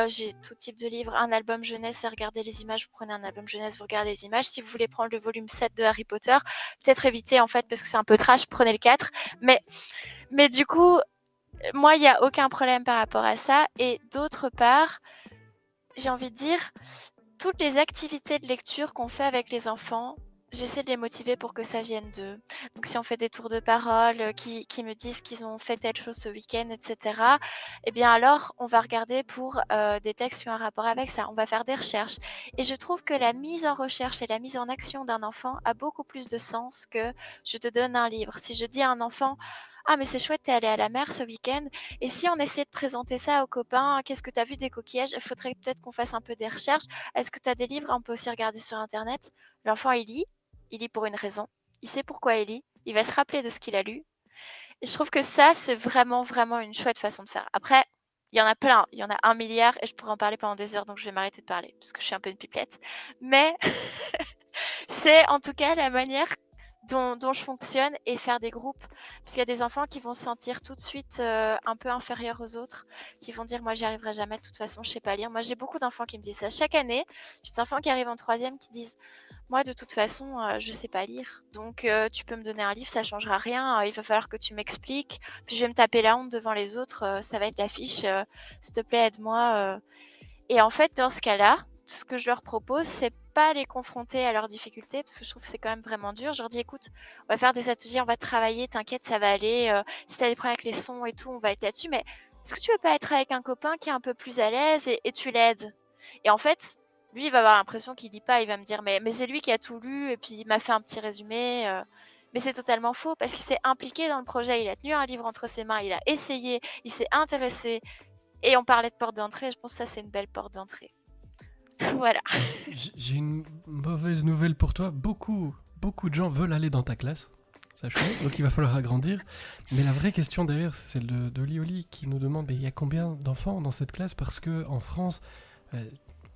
j'ai tout type de livres, un album jeunesse et regarder les images, vous prenez un album jeunesse, vous regardez les images. Si vous voulez prendre le volume 7 de Harry Potter, peut-être éviter en fait parce que c'est un peu trash, prenez le 4». Mais du coup, moi, il y a aucun problème par rapport à ça et d'autre part, j'ai envie de dire, toutes les activités de lecture qu'on fait avec les enfants, j'essaie de les motiver pour que ça vienne d'eux. Donc si on fait des tours de parole, qui me disent qu'ils ont fait telle chose ce week-end et cetera, eh bien alors on va regarder pour, des textes qui ont un rapport avec ça. On va faire des recherches et je trouve que la mise en recherche et la mise en action d'un enfant a beaucoup plus de sens que je te donne un livre. Si je dis à un enfant: «Ah mais c'est chouette, tu es allé à la mer ce week-end» et si on essayait de présenter ça aux copains: «Qu'est-ce que tu as vu des coquillages?» Il faudrait peut-être qu'on fasse un peu des recherches. Est-ce que tu as des livres? On peut aussi regarder sur internet. L'enfant, il lit pour une raison, il sait pourquoi il lit, il va se rappeler de ce qu'il a lu et je trouve que ça, c'est vraiment, vraiment une chouette façon de faire. Après, il y en a plein, il y en a 1 milliard et je pourrais en parler pendant des heures, donc je vais m'arrêter de parler parce que je suis un peu une pipelette. Mais c'est en tout cas la manière dont je fonctionne et faire des groupes. Parce qu'il y a des enfants qui vont se sentir tout de suite un peu inférieurs aux autres, qui vont dire moi j'y arriverai jamais, de toute façon je sais pas lire. Moi j'ai beaucoup d'enfants qui me disent ça chaque année. J'ai des enfants qui arrivent en troisième qui disent moi de toute façon je sais pas lire. Donc tu peux me donner un livre, ça changera rien. Il va falloir que tu m'expliques. Puis je vais me taper la honte devant les autres. Ça va être l'affiche. S'il te plaît aide-moi. Et en fait, dans ce cas-là, ce que je leur propose, c'est pas les confronter à leurs difficultés, parce que je trouve que c'est quand même vraiment dur. Je leur dis: «Écoute, on va faire des ateliers, on va travailler, t'inquiète, ça va aller, si tu as des problèmes avec les sons et tout, on va être là-dessus, mais est-ce que tu veux pas être avec un copain qui est un peu plus à l'aise et tu l'aides?» Et en fait, lui, il va avoir l'impression qu'il lit pas, il va me dire: «Mais c'est lui qui a tout lu et puis il m'a fait un petit résumé», mais c'est totalement faux parce qu'il s'est impliqué dans le projet. Il a tenu un livre entre ses mains, il a essayé, il s'est intéressé et on parlait de porte d'entrée, je pense que ça, c'est une belle porte d'entrée. Voilà. J'ai une mauvaise nouvelle pour toi. Beaucoup de gens veulent aller dans ta classe. Sache-le. Donc il va falloir agrandir. Mais la vraie question derrière, c'est celle de Lioli qui nous demande mais il y a combien d'enfants dans cette classe? Parce que en France,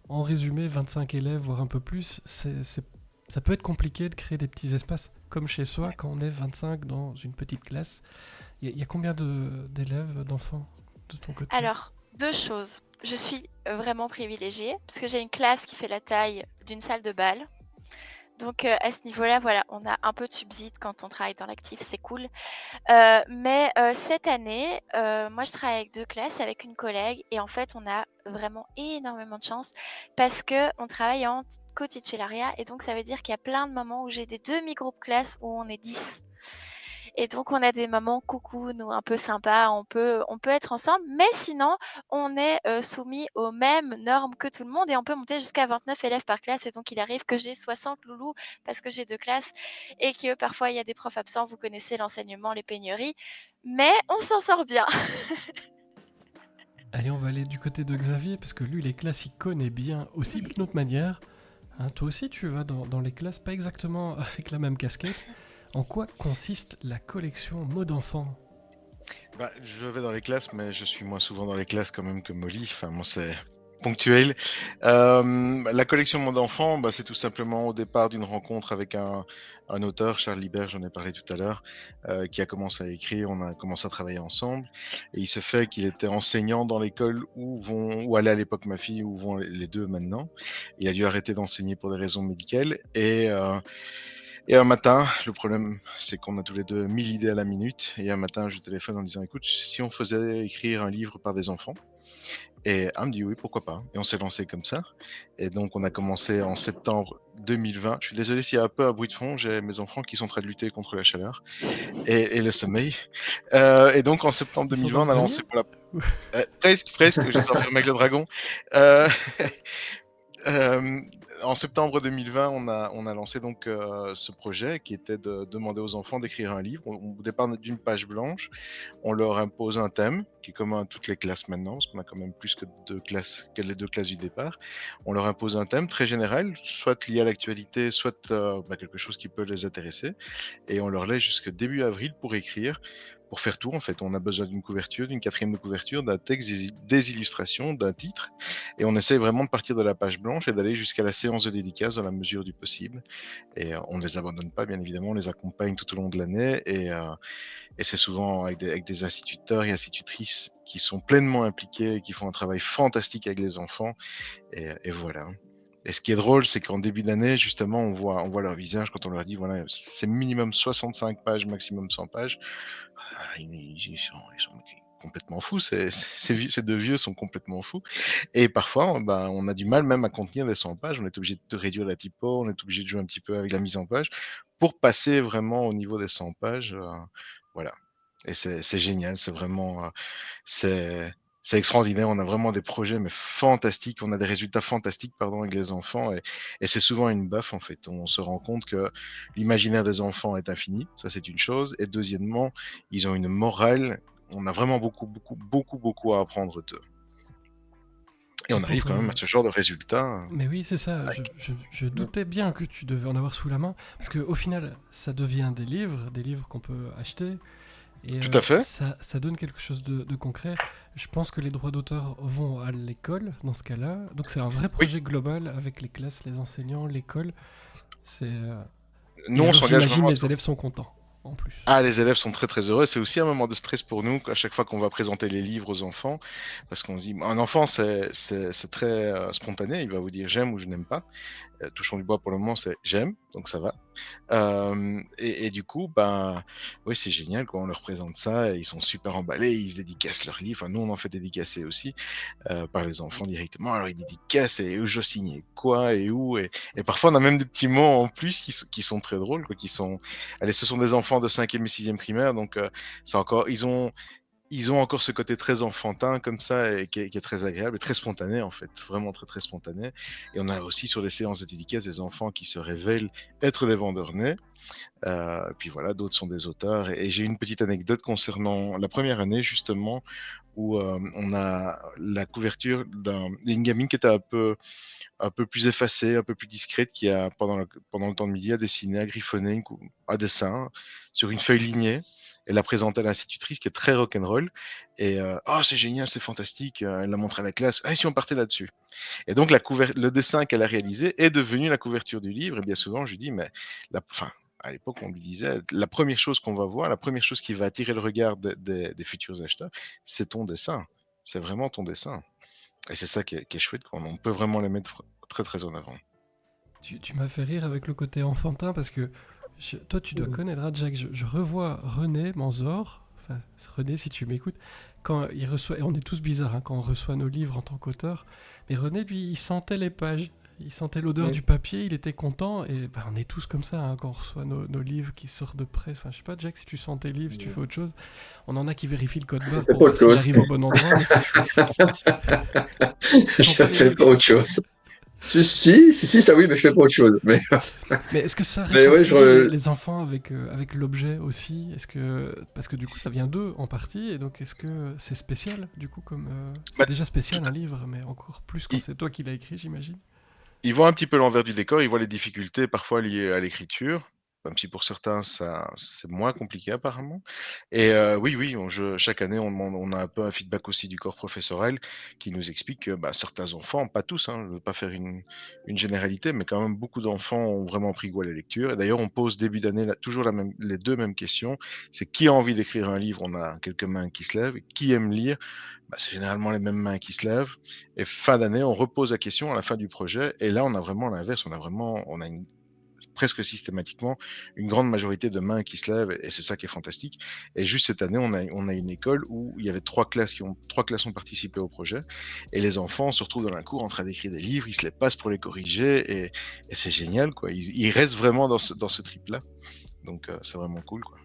en résumé, 25 élèves, voire un peu plus, ça peut être compliqué de créer des petits espaces comme chez soi quand on est 25 dans une petite classe. Il y a combien d'élèves, d'enfants de ton côté? Alors, 2 choses. Je suis vraiment privilégiée parce que j'ai une classe qui fait la taille d'une salle de bal. Donc, à ce niveau-là, voilà, on a un peu de subside quand on travaille dans l'actif, c'est cool. Mais cette année, moi, je travaille avec 2 classes, avec une collègue et en fait, on a vraiment énormément de chance parce qu'on travaille en co-titulariat et donc ça veut dire qu'il y a plein de moments où j'ai des demi-groupes classe où on est 10. Et donc on a des moments coucou, nous un peu sympas, on peut être ensemble, mais sinon on est, soumis aux mêmes normes que tout le monde et on peut monter jusqu'à 29 élèves par classe et donc il arrive que j'ai 60 loulous parce que j'ai 2 classes et que parfois il y a des profs absents, vous connaissez l'enseignement, les pénuries, mais on s'en sort bien. Allez, on va aller du côté de Xavier, parce que lui, les classes, il connaît bien aussi d'une autre manière. Hein, toi aussi, tu vas dans les classes, pas exactement avec la même casquette. En quoi consiste la collection mots d'enfant? Bah, je vais dans les classes, mais je suis moins souvent dans les classes quand même que Molly. Enfin, moi, c'est ponctuel. La collection Monde Enfant, bah, c'est tout simplement au départ d'une rencontre avec un auteur, Charles Libert, j'en ai parlé tout à l'heure, qui a commencé à écrire, on a commencé à travailler ensemble. Et il se fait qu'il était enseignant dans l'école où allait à l'époque ma fille, où vont les deux maintenant. Il a dû arrêter d'enseigner pour des raisons médicales. Et un matin, le problème, c'est qu'on a tous les deux 1000 idées à la minute. Et un matin, je téléphone en disant, écoute, si on faisait écrire un livre par des enfants? Et elle me dit oui, pourquoi pas. Et on s'est lancé comme ça. Et donc, on a commencé en septembre 2020. Je suis désolé s'il y a un peu un bruit de fond. J'ai mes enfants qui sont en train de lutter contre la chaleur et le sommeil. Et donc, en septembre Ils sont 2020, dans le on a grenier? lancé pour la... presque, je les enferme avec le dragon. Euh, Euh, En septembre 2020, on a lancé donc ce projet qui était de demander aux enfants d'écrire un livre. Au départ d'une page blanche, on leur impose un thème qui est commun à toutes les classes maintenant, parce qu'on a quand même plus que les 2 classes du départ. On leur impose un thème très général, soit lié à l'actualité, soit quelque chose qui peut les intéresser, et on leur laisse jusqu'au début avril pour écrire. pour faire tout en fait. On a besoin d'une couverture, d'une quatrième de couverture, d'un texte, des illustrations, d'un titre, et on essaie vraiment de partir de la page blanche et d'aller jusqu'à la séance de dédicace dans la mesure du possible. Et on ne les abandonne pas, bien évidemment, on les accompagne tout au long de l'année, et c'est souvent avec des instituteurs et institutrices qui sont pleinement impliqués et qui font un travail fantastique avec les enfants, et voilà. Et ce qui est drôle, c'est qu'en début d'année, justement, on voit leur visage quand on leur dit, voilà, c'est minimum 65 pages, maximum 100 pages. Ils sont complètement fous, ces deux vieux sont complètement fous. Et parfois, ben, on a du mal même à contenir les 100 pages, on est obligé de réduire la typo, on est obligé de jouer un petit peu avec la mise en page pour passer vraiment au niveau des 100 pages. Voilà. Et c'est génial, c'est vraiment, c'est c'est extraordinaire. On a vraiment des projets mais fantastiques, on a des résultats fantastiques, pardon, avec les enfants, et c'est souvent une baffe en fait. On se rend compte que l'imaginaire des enfants est infini, ça c'est une chose, et deuxièmement, ils ont une morale. On a vraiment beaucoup, beaucoup, beaucoup, beaucoup à apprendre d'eux. Et Et on arrive pour, quand même à ce genre de résultats. Mais oui, c'est ça. Je doutais bien que tu devais en avoir sous la main. Parce qu'au final, ça devient des livres qu'on peut acheter. Et Tout à fait. ça donne quelque chose de concret. Je pense que les droits d'auteur vont à l'école dans ce cas-là. Donc c'est un vrai Oui, projet global avec les classes, les enseignants, l'école. nous Et on alors s'engage j'imagine vraiment. les élèves sont contents en plus. Ah, les élèves sont très très heureux. C'est aussi un moment de stress pour nous à chaque fois qu'on va présenter les livres aux enfants, parce qu'on se dit, un enfant c'est très spontané. Il va vous dire j'aime ou je n'aime pas. Touchons du bois pour le moment, c'est j'aime, donc ça va. Et du coup, ben, oui, c'est génial quand on leur présente ça. Ils sont super emballés, ils se dédicacent leurs livres. Enfin, nous, on en fait dédicacer aussi par les enfants directement. Alors, ils dédicacent et où je signais quoi et où. Et parfois, on a même des petits mots en plus qui sont très drôles. Quoi, allez, ce sont des enfants de 5e et 6e primaire, donc c'est encore, ils ont encore ce côté très enfantin comme ça et qui est très agréable et très spontané en fait, vraiment très très spontané. Et on a aussi sur les séances de dédicaces des enfants qui se révèlent être des vendeurs nés. Puis voilà, d'autres sont des auteurs. Et j'ai une petite anecdote concernant la première année justement où on a la couverture d'une gamine qui était un peu plus effacée, un peu plus discrète, qui a pendant le temps de midi a dessiné, a griffonné un dessin sur une feuille lignée. Elle l'a présenté à l'institutrice qui est très rock'n'roll. Et oh, c'est génial, c'est fantastique. Elle l'a montré à la classe. Ah, et si on partait là-dessus? Et donc, le dessin qu'elle a réalisé est devenu la couverture du livre. Et bien souvent, je lui dis, mais enfin, à l'époque, on lui disait, la première chose qu'on va voir, la première chose qui va attirer le regard des futurs acheteurs, c'est ton dessin. C'est vraiment ton dessin. Et c'est ça qui est chouette, quoi. On peut vraiment les mettre très, très en avant. Tu m'as fait rire avec le côté enfantin parce que toi, tu dois connaître, hein, Jack. Je revois René Manzor. Enfin, c'est René, si tu m'écoutes, quand il reçoit, et on est tous bizarres hein, quand on reçoit nos livres en tant qu'auteur, mais René, lui, il sentait les pages, il sentait l'odeur Oui. du papier, il était content, et bah, on est tous comme ça hein, quand on reçoit nos livres qui sortent de presse. Enfin, je sais pas, Jack, si tu sens tes livres, si tu fais autre chose, on en a qui vérifient le code barre Fais pour pas voir autre s'il chose. arrive au bon endroit, mais tu sens Je pas les fais livres. pas autre chose. Si, ça oui, mais je fais pas autre chose. Mais est-ce que ça Mais ouais, réconcilie les enfants avec l'objet aussi? Parce que du coup, ça vient d'eux en partie, et donc est-ce que c'est spécial du coup comme c'est Bah, déjà tout spécial un à- livre, mais encore plus quand ils, c'est toi qui l'as écrit, j'imagine. ils voient un petit peu l'envers du décor, ils voient les difficultés parfois liées à l'écriture, même si pour certains, ça, c'est moins compliqué apparemment. Et oui, oui, chaque année, on a un peu un feedback aussi du corps professoral qui nous explique que bah, certains enfants, pas tous, hein, je ne veux pas faire une généralité, mais quand même beaucoup d'enfants ont vraiment pris goût à la lecture. Et d'ailleurs, on pose début d'année toujours les deux mêmes questions. C'est qui a envie d'écrire un livre? On a quelques mains qui se lèvent. Qui aime lire? Bah, c'est généralement les mêmes mains qui se lèvent. Et fin d'année, on repose la question à la fin du projet. Et là, on a vraiment l'inverse. On a presque systématiquement une grande majorité de mains qui se lèvent. Et c'est ça qui est fantastique. Et juste cette année, on a une école où il y avait trois classes ont participé au projet. Et les enfants se retrouvent dans la cour en train d'écrire des livres. Ils se les passent pour les corriger. Et c'est génial, quoi. Ils restent vraiment dans ce trip-là. Donc, c'est vraiment cool, quoi.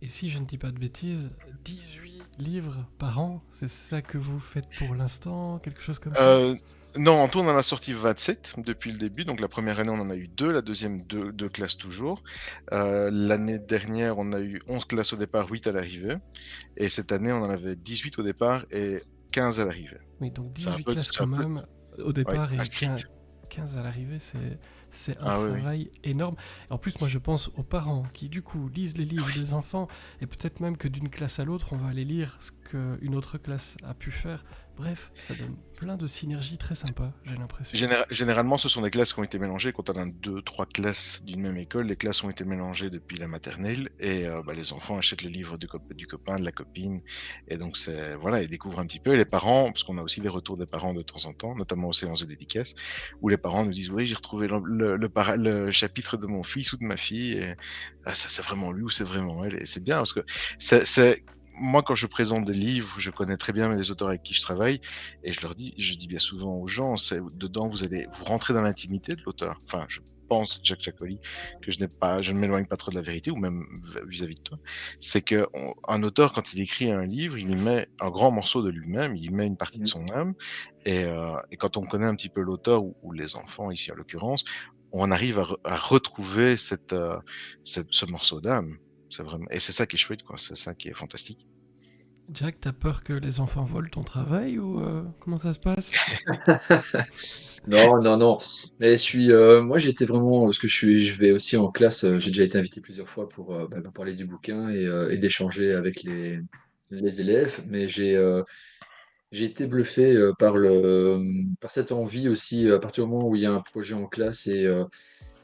Et si je ne dis pas de bêtises, 18 livres par an, c'est ça que vous faites pour l'instant, quelque chose comme ça? Euh, non, en tout, on en a sorti 27 depuis le début. Donc la première année, on en a eu 2, la deuxième, deux classes toujours. L'année dernière, on a eu 11 classes au départ, 8 à l'arrivée. Et cette année, on en avait 18 au départ et 15 à l'arrivée. Oui, donc C'est un 18 peu, classes c'est un quand peu, même au ouais, départ à et strict. 15 à l'arrivée, C'est un Ah oui, oui. travail énorme. Et en plus, moi, je pense aux parents qui, du coup, lisent les livres des enfants et peut-être même que d'une classe à l'autre, on va aller lire ce qu'une autre classe a pu faire. Bref, ça donne plein de synergies très sympas, j'ai l'impression. Généralement, ce sont des classes qui ont été mélangées. Quand on a deux, trois classes d'une même école, les classes ont été mélangées depuis la maternelle et les enfants achètent le livre du copain, de la copine. Et donc, voilà, ils découvrent un petit peu. Et les parents, parce qu'on a aussi des retours des parents de temps en temps, notamment aux séances de dédicaces, où les parents nous disent: oui, j'ai retrouvé le chapitre de mon fils ou de ma fille. Et, ah, ça, c'est vraiment lui ou c'est vraiment elle. Et c'est bien parce que moi, quand je présente des livres, je connais très bien les auteurs avec qui je travaille. Et je dis bien souvent aux gens, dedans, vous rentrez dans l'intimité de l'auteur. Enfin, je pense, Jack Giaccoli, que je ne m'éloigne pas trop de la vérité, ou même vis-à-vis de toi. C'est que un auteur, quand il écrit un livre, il y met un grand morceau de lui-même, il y met une partie de son âme. Et quand on connaît un petit peu l'auteur, ou les enfants ici en l'occurrence, on arrive à retrouver ce morceau d'âme. Et c'est ça qui est chouette, quoi. C'est ça qui est fantastique. Jack, t'as peur que les enfants volent ton travail ou comment ça se passe? Non, non, non. Mais moi, j'étais vraiment, parce que je vais aussi en classe. J'ai déjà été invité plusieurs fois pour parler du bouquin et d'échanger avec les élèves. Mais j'ai été bluffé par cette envie aussi, à partir du moment où il y a un projet en classe. Alors,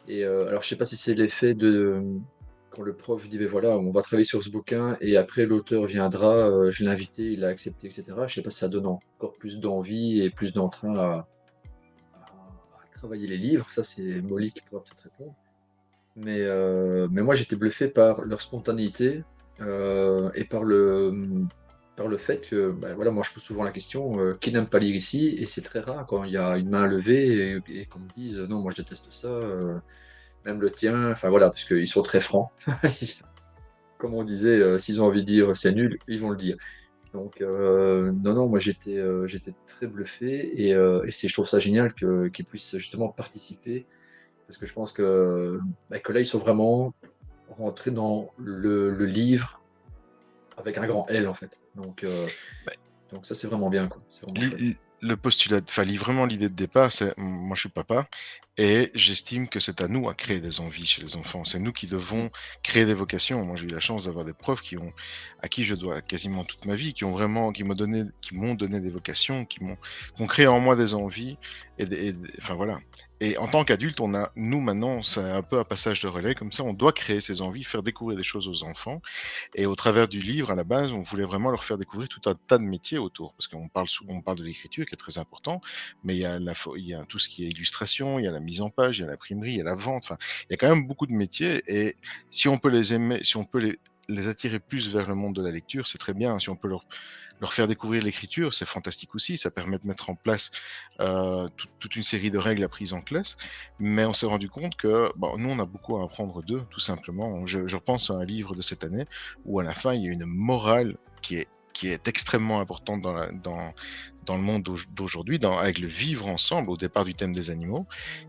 je sais pas si c'est l'effet de quand le prof dit, ben voilà, on va travailler sur ce bouquin et après l'auteur viendra, je l'ai invité, il a accepté, etc. Je sais pas si ça donne encore plus d'envie et plus d'entrain à travailler les livres. Ça, c'est Molly qui pourra peut-être répondre. Mais moi, j'étais bluffé par leur spontanéité et par le fait que, bah, voilà, moi, je pose souvent la question, qui n'aime pas lire ici? Et c'est très rare quand il y a une main levée et qu'on me dise, non, moi, je déteste ça, même le tien. Enfin, voilà, parce qu'ils sont très francs. Comme on disait, s'ils ont envie de dire c'est nul, ils vont le dire. Donc, non, non, moi, j'étais très bluffé je trouve ça génial qu'ils puissent justement participer parce que je pense que là, ils sont vraiment rentrés dans le livre avec un grand L, en fait. Donc ça, c'est vraiment bien, quoi. C'est vraiment chouette. Le postulat, enfin, vraiment l'idée de départ, c'est moi je suis papa et j'estime que c'est à nous à créer des envies chez les enfants. C'est nous qui Mm. devons créer des vocations. Moi j'ai eu la chance d'avoir des profs à qui je dois quasiment toute ma vie, qui m'ont donné des vocations, qui ont créé en moi des envies enfin voilà. Et en tant qu'adulte, nous maintenant, c'est un peu un passage de relais comme ça. On doit créer ces envies, faire découvrir des choses aux enfants. Et au travers du livre, à la base, on voulait vraiment leur faire découvrir tout un tas de métiers autour, parce on parle de l'écriture qui est très important, mais il y a tout ce qui est illustration, il y a la mise en page, il y a l'imprimerie, il y a la vente. Enfin, il y a quand même beaucoup de métiers. Et si on peut les aimer, si on peut les attirer plus vers le monde de la lecture, c'est très bien. Si on peut leur faire découvrir l'écriture, c'est fantastique aussi. Ça permet de mettre en place toute une série de règles apprises en classe. Mais on s'est rendu compte que nous, on a beaucoup à apprendre d'eux, tout simplement. Je repense à un livre de cette année où à la fin, il y a une morale qui est extrêmement importante dans le monde d'aujourd'hui, avec le vivre ensemble, au départ du thème des animaux,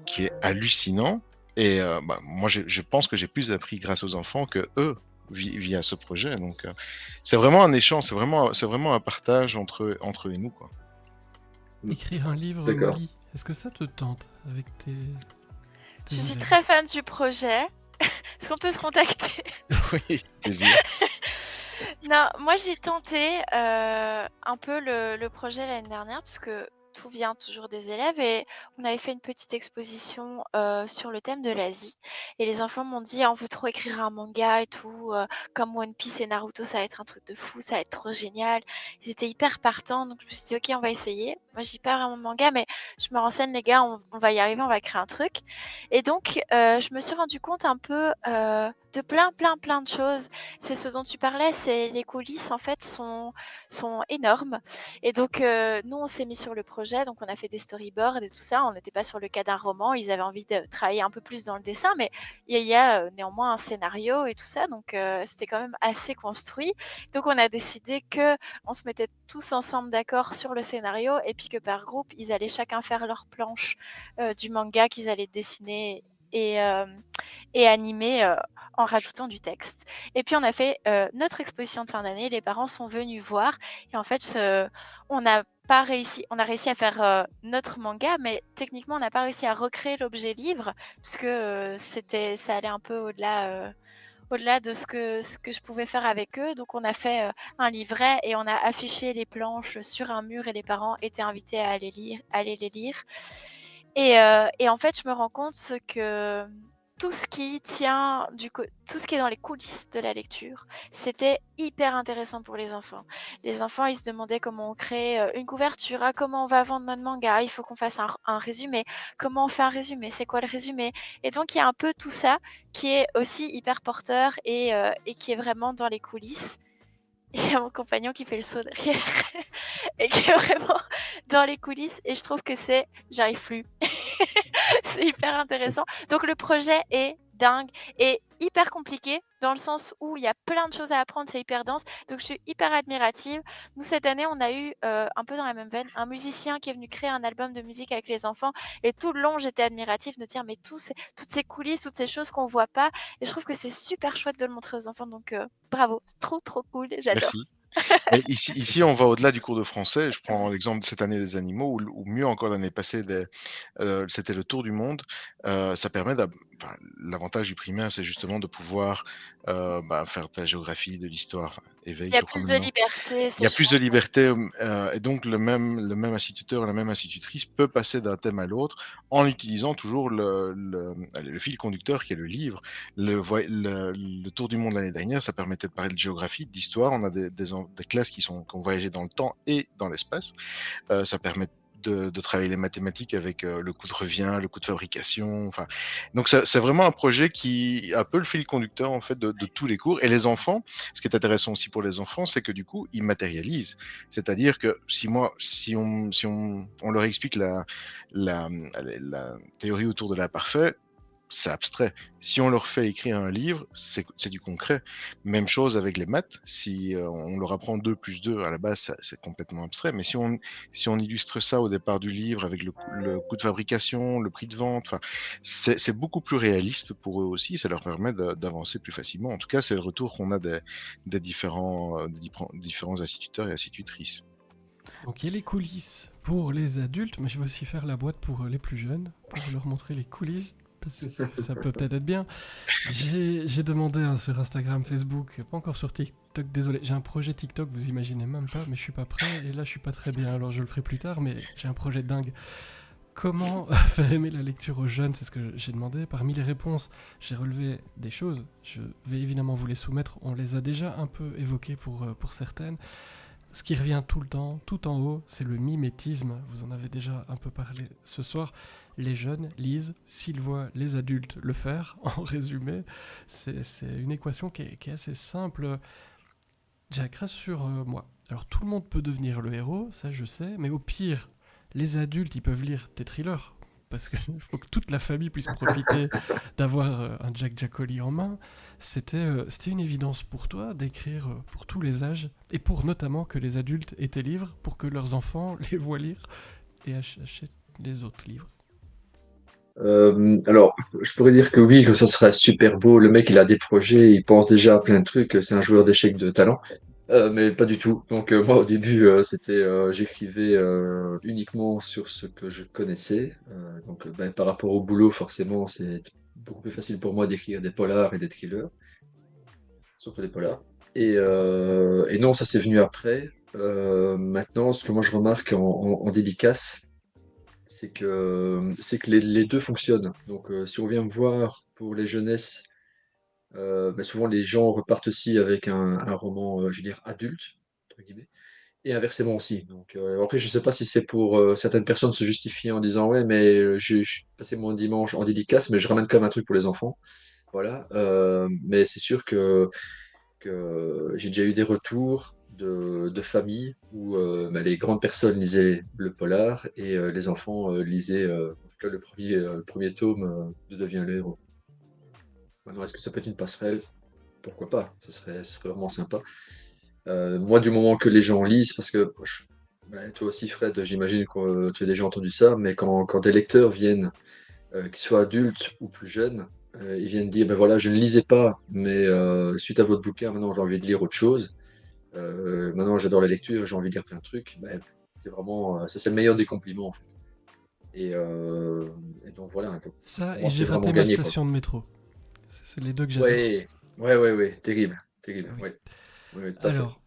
qui est hallucinant. Et moi, je pense que j'ai plus appris grâce aux enfants que eux via ce projet. Donc, c'est vraiment un échange, c'est vraiment un partage entre eux et nous, quoi. Écrire un livre, D'accord. Molly, est-ce que ça te tente avec tes Je suis élèves? très fan du projet. Est-ce qu'on peut se contacter? Oui, plaisir. Non, moi j'ai tenté un peu le projet l'année dernière parce que tout vient toujours des élèves et on avait fait une petite exposition sur le thème de l'Asie et les enfants m'ont dit: «Ah, on veut trop écrire un manga et tout, comme One Piece et Naruto, ça va être un truc de fou, ça va être trop génial». Ils étaient hyper partants donc je me suis dit: «OK, on va essayer». Moi je lis pas vraiment de manga mais je me renseigne les gars, on va y arriver, on va créer un truc et donc je me suis rendu compte un peu de plein de choses. C'est ce dont tu parlais, c'est les coulisses en fait sont énormes et donc nous on s'est mis sur le projet, donc on a fait des storyboards et tout ça. On n'était pas sur le cas d'un roman, ils avaient envie de travailler un peu plus dans le dessin, mais il y a, néanmoins un scénario et tout ça, donc c'était quand même assez construit. Donc on a décidé qu'on se mettait tous ensemble d'accord sur le scénario et puis que par groupe, ils allaient chacun faire leur planche, du manga qu'ils allaient dessiner et animé en rajoutant du texte. Et puis on a fait notre exposition de fin d'année, les parents sont venus voir et en fait on n'a pas réussi, on a réussi à faire notre manga, mais techniquement on n'a pas réussi à recréer l'objet livre puisque ça allait un peu au-delà de ce que je pouvais faire avec eux. Donc on a fait un livret et on a affiché les planches sur un mur et les parents étaient invités à aller les lire. Et en fait, je me rends compte que tout ce qui tient tout ce qui est dans les coulisses de la lecture, c'était hyper intéressant pour les enfants. Les enfants, ils se demandaient comment on crée une couverture, ah, comment on va vendre notre manga, il faut qu'on fasse un résumé, comment on fait un résumé, c'est quoi le résumé? Et donc, il y a un peu tout ça qui est aussi hyper porteur et qui est vraiment dans les coulisses. Il y a mon compagnon qui fait le saut derrière et qui est vraiment dans les coulisses et je trouve que j'arrive plus. C'est hyper intéressant. Donc le projet est dingue et hyper compliqué dans le sens où il y a plein de choses à apprendre, c'est hyper dense. Donc je suis hyper admirative. Nous, cette année, on a eu, un peu dans la même veine, un musicien qui est venu créer un album de musique avec les enfants et tout le long, j'étais admirative de dire: «Mais toutes ces coulisses, toutes ces choses qu'on voit pas» et je trouve que c'est super chouette de le montrer aux enfants donc bravo, c'est trop, trop cool, j'adore. Merci. Mais ici, on va au-delà du cours de français. Je prends l'exemple de cette année des animaux, ou mieux encore l'année passée, c'était le tour du monde. Ça permet, enfin, l'avantage du primaire, c'est justement de pouvoir faire de la géographie, de l'histoire, enfin, éveil, Il y a je crois plus le de nom. liberté, Il y c'est a plus de chouette. liberté, et donc le même instituteur, la même institutrice peut passer d'un thème à l'autre en utilisant toujours le fil conducteur qui est le livre. Le tour du monde l'année dernière, ça permettait de parler de géographie, d'histoire. On a des classes qui ont voyagé dans le temps et dans l'espace. Ça permet de travailler les mathématiques avec le coût de revient, le coût de fabrication. Enfin, donc c'est vraiment un projet qui a un peu le fil conducteur en fait de tous les cours. Et les enfants, ce qui est intéressant aussi pour les enfants, c'est que du coup, ils matérialisent. C'est-à-dire que si on leur explique la théorie autour de l'imparfait, c'est abstrait. Si on leur fait écrire un livre, c'est du concret. Même chose avec les maths. Si on leur apprend 2 plus 2, à la base, c'est complètement abstrait. Mais si on illustre ça au départ du livre avec le coût de fabrication, le prix de vente, enfin, c'est beaucoup plus réaliste pour eux aussi. Ça leur permet d'avancer plus facilement. En tout cas, c'est le retour qu'on a des différents instituteurs et institutrices. Donc il y a les coulisses pour les adultes, mais je vais aussi faire la boîte pour les plus jeunes, pour leur montrer les coulisses, parce que ça peut peut-être être bien. J'ai demandé sur Instagram, Facebook, pas encore sur TikTok, désolé, j'ai un projet TikTok, vous imaginez même pas, mais je suis pas prêt, et là je suis pas très bien, alors je le ferai plus tard, mais j'ai un projet dingue. Comment faire aimer la lecture aux jeunes, c'est ce que j'ai demandé. Parmi les réponses, j'ai relevé des choses, je vais évidemment vous les soumettre, on les a déjà un peu évoquées pour certaines. Ce qui revient tout le temps, tout en haut, c'est le mimétisme. Vous en avez déjà un peu parlé ce soir. Les jeunes lisent s'ils voient les adultes le faire. En résumé, c'est une équation qui est assez simple. Jack reste sur moi. Alors tout le monde peut devenir le héros, ça je sais, mais au pire, les adultes ils peuvent lire tes thrillers. Parce qu'il faut que toute la famille puisse profiter d'avoir un Jack Giaccoli en main. C'était une évidence pour toi d'écrire pour tous les âges et pour notamment que les adultes aient tes livres pour que leurs enfants les voient lire et achètent les autres livres. Alors, je pourrais dire que oui, que ça serait super beau. Le mec, il a des projets, il pense déjà à plein de trucs. C'est un joueur d'échecs de talent. Mais pas du tout. Donc moi au début j'écrivais uniquement sur ce que je connaissais. Ben, par rapport au boulot forcément c'est beaucoup plus facile pour moi d'écrire des polars et des thrillers, surtout des polars. Et non ça c'est venu après. Maintenant ce que moi je remarque en dédicace c'est que les deux fonctionnent. Donc si on vient me voir pour les jeunesses ben, souvent les gens repartent aussi avec un roman je veux dire adulte entre guillemets. Et inversement aussi. Donc, après, je sais pas si c'est pour certaines personnes se justifier en disant ouais, mais je passé mon dimanche en dédicace, mais je ramène quand même un truc pour les enfants. Voilà. Mais c'est sûr que j'ai déjà eu des retours de familles où bah, les grandes personnes lisaient le polar et les enfants lisaient en tout cas le premier tome de Devient le héros. Maintenant, est-ce que ça peut être une passerelle? Pourquoi pas? Ce serait vraiment sympa. Moi, du moment que les gens lisent, parce que toi aussi, Fred, j'imagine que tu as déjà entendu ça, mais quand des lecteurs viennent qu'ils soient adultes ou plus jeunes, ils viennent dire, ben voilà, je ne lisais pas, mais suite à votre bouquin, maintenant j'ai envie de lire autre chose. Maintenant j'adore la lecture, j'ai envie de lire plein de trucs. Ben, c'est vraiment, ça c'est le meilleur des compliments en fait. Et, euh, et donc voilà, donc, Ça, pour et moi j'ai c'est vraiment raté ma gagné quoi. station de métro. C'est les deux que j'adore. Ouais, ouais, terrible, terrible, Ah oui. ouais, ouais, tout à fait. Alors,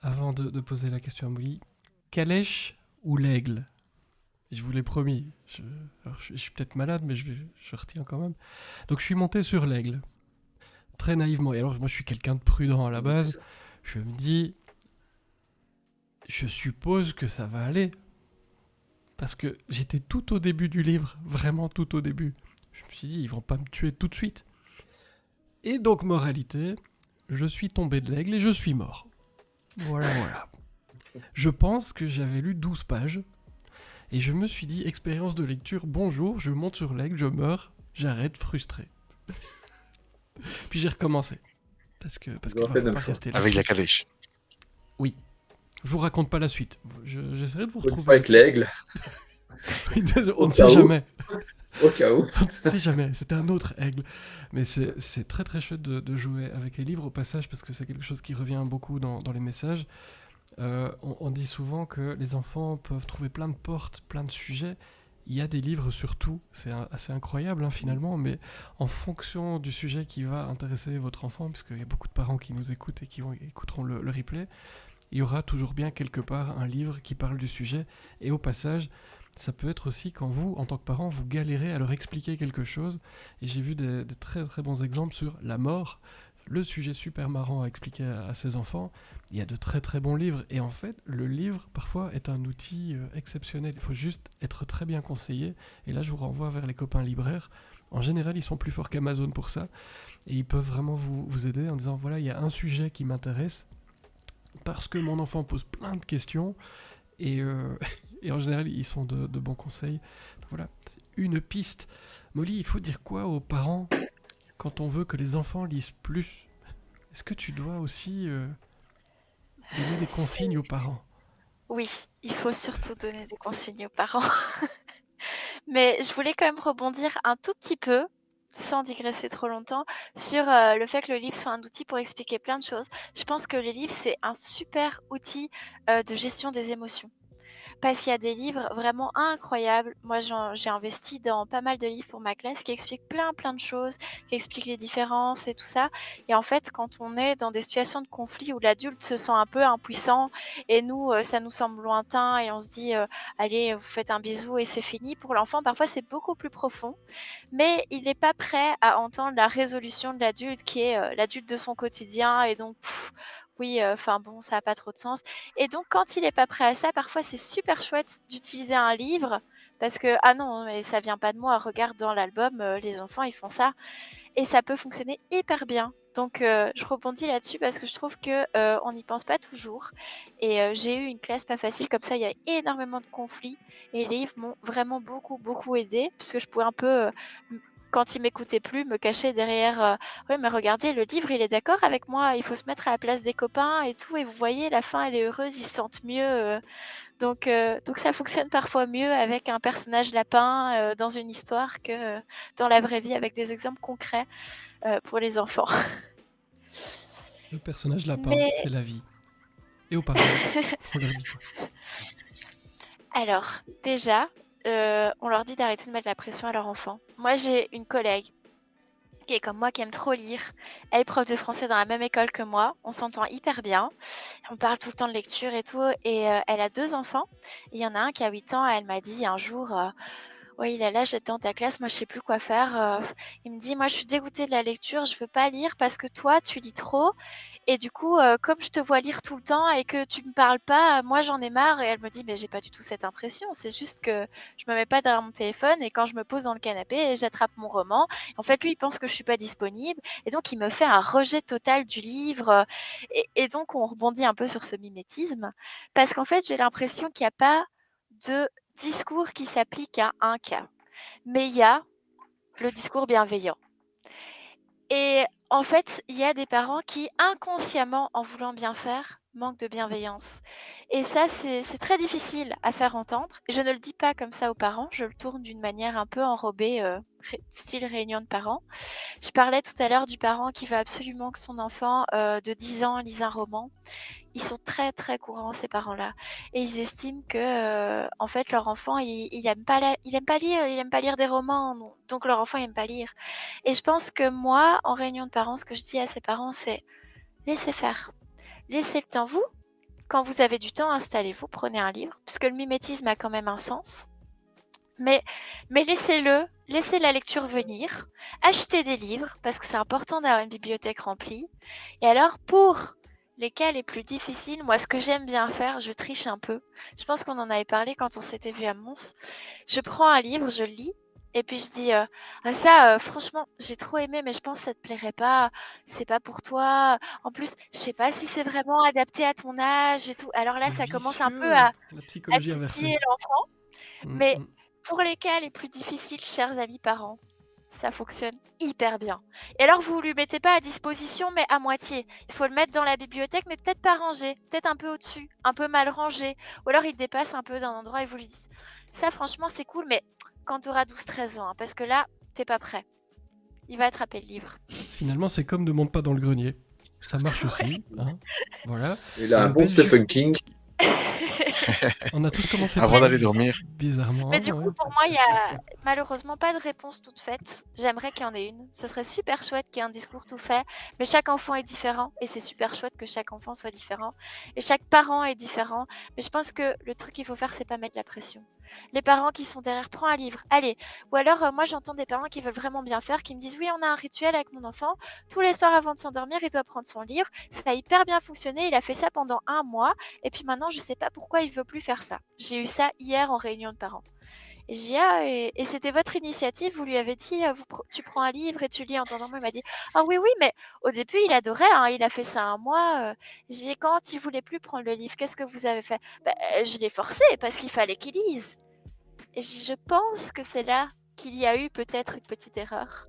avant de poser la question à Molly, Calèche ou l'aigle? Je vous l'ai promis. Alors, je suis peut-être malade, mais je retiens quand même. Donc, je suis monté sur l'aigle, très naïvement. Et alors, moi, je suis quelqu'un de prudent à la base. Je me dis, je suppose que ça va aller. Parce que j'étais tout au début du livre, vraiment tout au début. Je me suis dit, ils vont pas me tuer tout de suite. Et donc, moralité, je suis tombé de l'aigle et je suis mort. Voilà, voilà. Je pense que j'avais lu 12 pages. Et je me suis dit, expérience de lecture, bonjour, je monte sur l'aigle, je meurs, j'arrête, frustré. Puis j'ai recommencé. Parce qu'il Ils ne ont faut fait le même pas choix. rester Avec là-dessus. la calèche. Oui. Je vous raconte pas la suite. J'essaierai de vous Une retrouver fois le avec titre. l'aigle, On au ne sait cas où, jamais. au cas où. On ne sait jamais. C'était un autre aigle. Mais c'est très très chouette de jouer avec les livres au passage parce que c'est quelque chose qui revient beaucoup dans les messages. On dit souvent que les enfants peuvent trouver plein de portes, plein de sujets. Il y a des livres sur tout, c'est assez incroyable finalement, mais en fonction du sujet qui va intéresser votre enfant, puisqu'il y a beaucoup de parents qui nous écoutent et qui écouteront le replay, il y aura toujours bien quelque part un livre qui parle du sujet. Et au passage, ça peut être aussi quand vous, en tant que parent, vous galérez à leur expliquer quelque chose. Et j'ai vu des très très bons exemples sur la mort, le sujet super marrant à expliquer à ses enfants. Il y a de très très bons livres. Et en fait, le livre, parfois, est un outil exceptionnel. Il faut juste être très bien conseillé. Et là, je vous renvoie vers les copains libraires. En général, ils sont plus forts qu'Amazon pour ça. Et ils peuvent vraiment vous aider en disant, voilà, il y a un sujet qui m'intéresse parce que mon enfant pose plein de questions. Et, et en général, ils sont de bons conseils. Donc voilà, c'est une piste. Molly, il faut dire quoi aux parents quand on veut que les enfants lisent plus? Est-ce que tu dois aussi donner des consignes aux parents? Oui, il faut surtout donner des consignes aux parents. Mais je voulais quand même rebondir un tout petit peu, sans digresser trop longtemps, sur le fait que le livre soit un outil pour expliquer plein de choses. Je pense que les livres, c'est un super outil de gestion des émotions. Parce qu'il y a des livres vraiment incroyables. Moi, j'ai investi dans pas mal de livres pour ma classe qui expliquent plein de choses, qui expliquent les différences et tout ça. Et en fait, quand on est dans des situations de conflit où l'adulte se sent un peu impuissant et nous, ça nous semble lointain et on se dit, allez, vous faites un bisou et c'est fini. Pour l'enfant, parfois, c'est beaucoup plus profond, mais il n'est pas prêt à entendre la résolution de l'adulte qui est l'adulte de son quotidien et donc, oui, enfin bon, ça n'a pas trop de sens. Et donc, quand il est pas prêt à ça, parfois, c'est super chouette d'utiliser un livre parce que: «Ah non, mais ça vient pas de moi, regarde dans l'album, les enfants, ils font ça» et ça peut fonctionner hyper bien. Donc, je rebondis là-dessus parce que je trouve que, on n'y pense pas toujours et j'ai eu une classe pas facile comme ça, il y a énormément de conflits et les livres m'ont vraiment beaucoup aidée puisque je pouvais un peu, m quand ils m'écoutaient plus, me cacher derrière, «Oui, mais regardez, le livre, il est d'accord avec moi, il faut se mettre à la place des copains et tout et vous voyez, la fin, elle est heureuse, ils se sentent mieux», donc ça fonctionne parfois mieux avec un personnage lapin, dans une histoire que, dans la vraie vie avec des exemples concrets, pour les enfants. Le personnage lapin, Mais c'est la vie. Et aux parents, on leur dit quoi? alors, déjà, on leur dit d'arrêter de mettre la pression à leur enfant. Moi, j'ai une collègue qui est comme moi, qui aime trop lire. Elle est prof de français dans la même école que moi. On s'entend hyper bien. On parle tout le temps de lecture et tout et elle a 2 enfants. Il y en a un qui a 8 ans, elle m'a dit un jour, «Ouais, il a l'âge d'être dans ta classe, moi je sais plus quoi faire, il me dit: "Moi je suis dégoûté de la lecture, je veux pas lire parce que toi tu lis trop et du coup, comme je te vois lire tout le temps et que tu me parles pas, moi j'en ai marre" et elle me dit: «Mais j'ai pas du tout cette impression, c'est juste que je me mets pas derrière mon téléphone et quand je me pose dans le canapé, j'attrape mon roman». En fait, lui, il pense que je suis pas disponible et donc il me fait un rejet total du livre, et donc on rebondit un peu sur ce mimétisme parce qu'en fait, j'ai l'impression qu'il y a pas de discours qui s'applique à un cas. Mais il y a le discours bienveillant. Et en fait, il y a des parents qui, inconsciemment, en voulant bien faire, manque de bienveillance. Et ça, c'est très difficile à faire entendre. Je ne le dis pas comme ça aux parents, je le tourne d'une manière un peu enrobée, style réunion de parents. Je parlais tout à l'heure du parent qui veut absolument que son enfant de 10 ans lise un roman. Ils sont très, très courants, ces parents-là. Et ils estiment que, en fait, leur enfant, il aime pas lire, il aime pas lire des romans, donc leur enfant, il aime pas lire. Et je pense que moi, en réunion de parents, ce que je dis à ces parents, c'est: «Laissez faire. Laissez le temps. Vous, quand vous avez du temps, installez-vous, prenez un livre», puisque le mimétisme a quand même un sens. Mais laissez-le, laissez la lecture venir. Achetez des livres, parce que c'est important d'avoir une bibliothèque remplie. Et alors, pour les cas les plus difficiles, moi, ce que j'aime bien faire, je triche un peu. Je pense qu'on en avait parlé quand on s'était vu à Mons. Je prends un livre, je le lis, et puis je dis ah ça, franchement, j'ai trop aimé, mais je pense que ça te plairait pas. C'est pas pour toi. En plus, je sais pas si c'est vraiment adapté à ton âge et tout. Alors là, C'est ça commence un peu vicieux, la à psychologie titiller inversée. l'enfant. Mm, Mais mm. pour les cas les plus difficiles, chers amis parents, ça fonctionne hyper bien. Et alors, vous lui mettez pas à disposition, mais à moitié. Il faut le mettre dans la bibliothèque, mais peut-être pas rangé, peut-être un peu au-dessus, un peu mal rangé. Ou alors, il dépasse un peu d'un endroit et vous lui dites ça, franchement, c'est cool, mais quand tu auras 12-13 ans, hein, parce que là, t'es pas prêt. Il va attraper le livre. Finalement, c'est comme ne monte pas dans le grenier. Ça marche Ouais. aussi, hein. Voilà. Il Et a un le bon Belge, Stephen King. on a tous commencé Avant par Mais là, d'aller dormir. bizarrement, Mais du ouais. coup, pour moi, il y a malheureusement pas de réponse toute faite. J'aimerais qu'il y en ait une. Ce serait super chouette qu'il y ait un discours tout fait, mais chaque enfant est différent et c'est super chouette que chaque enfant soit différent et chaque parent est différent. Mais je pense que le truc qu'il faut faire, c'est pas mettre la pression. Les parents qui sont derrière, prends un livre, allez. Ou alors, moi, j'entends des parents qui veulent vraiment bien faire, qui me disent oui, on a un rituel avec mon enfant. Tous les soirs avant de s'endormir, il doit prendre son livre. Ça a hyper bien fonctionné. Il a fait ça pendant un mois et puis maintenant, je sais pas pourquoi il veut plus faire ça. J'ai eu ça hier en réunion de parents. Et j'ai dit: «Ah et c'était votre initiative? Vous lui avez dit, tu prends un livre et tu lis en t'endormant?» Il m'a dit: «Ah oui, oui, mais au début, il adorait, hein, il a fait ça un mois». J'ai dit: «Quand il voulait plus prendre le livre, qu'est-ce que vous avez fait?» «Beh, je l'ai forcé parce qu'il fallait qu'il lise». Et je pense que c'est là qu'il y a eu peut-être une petite erreur.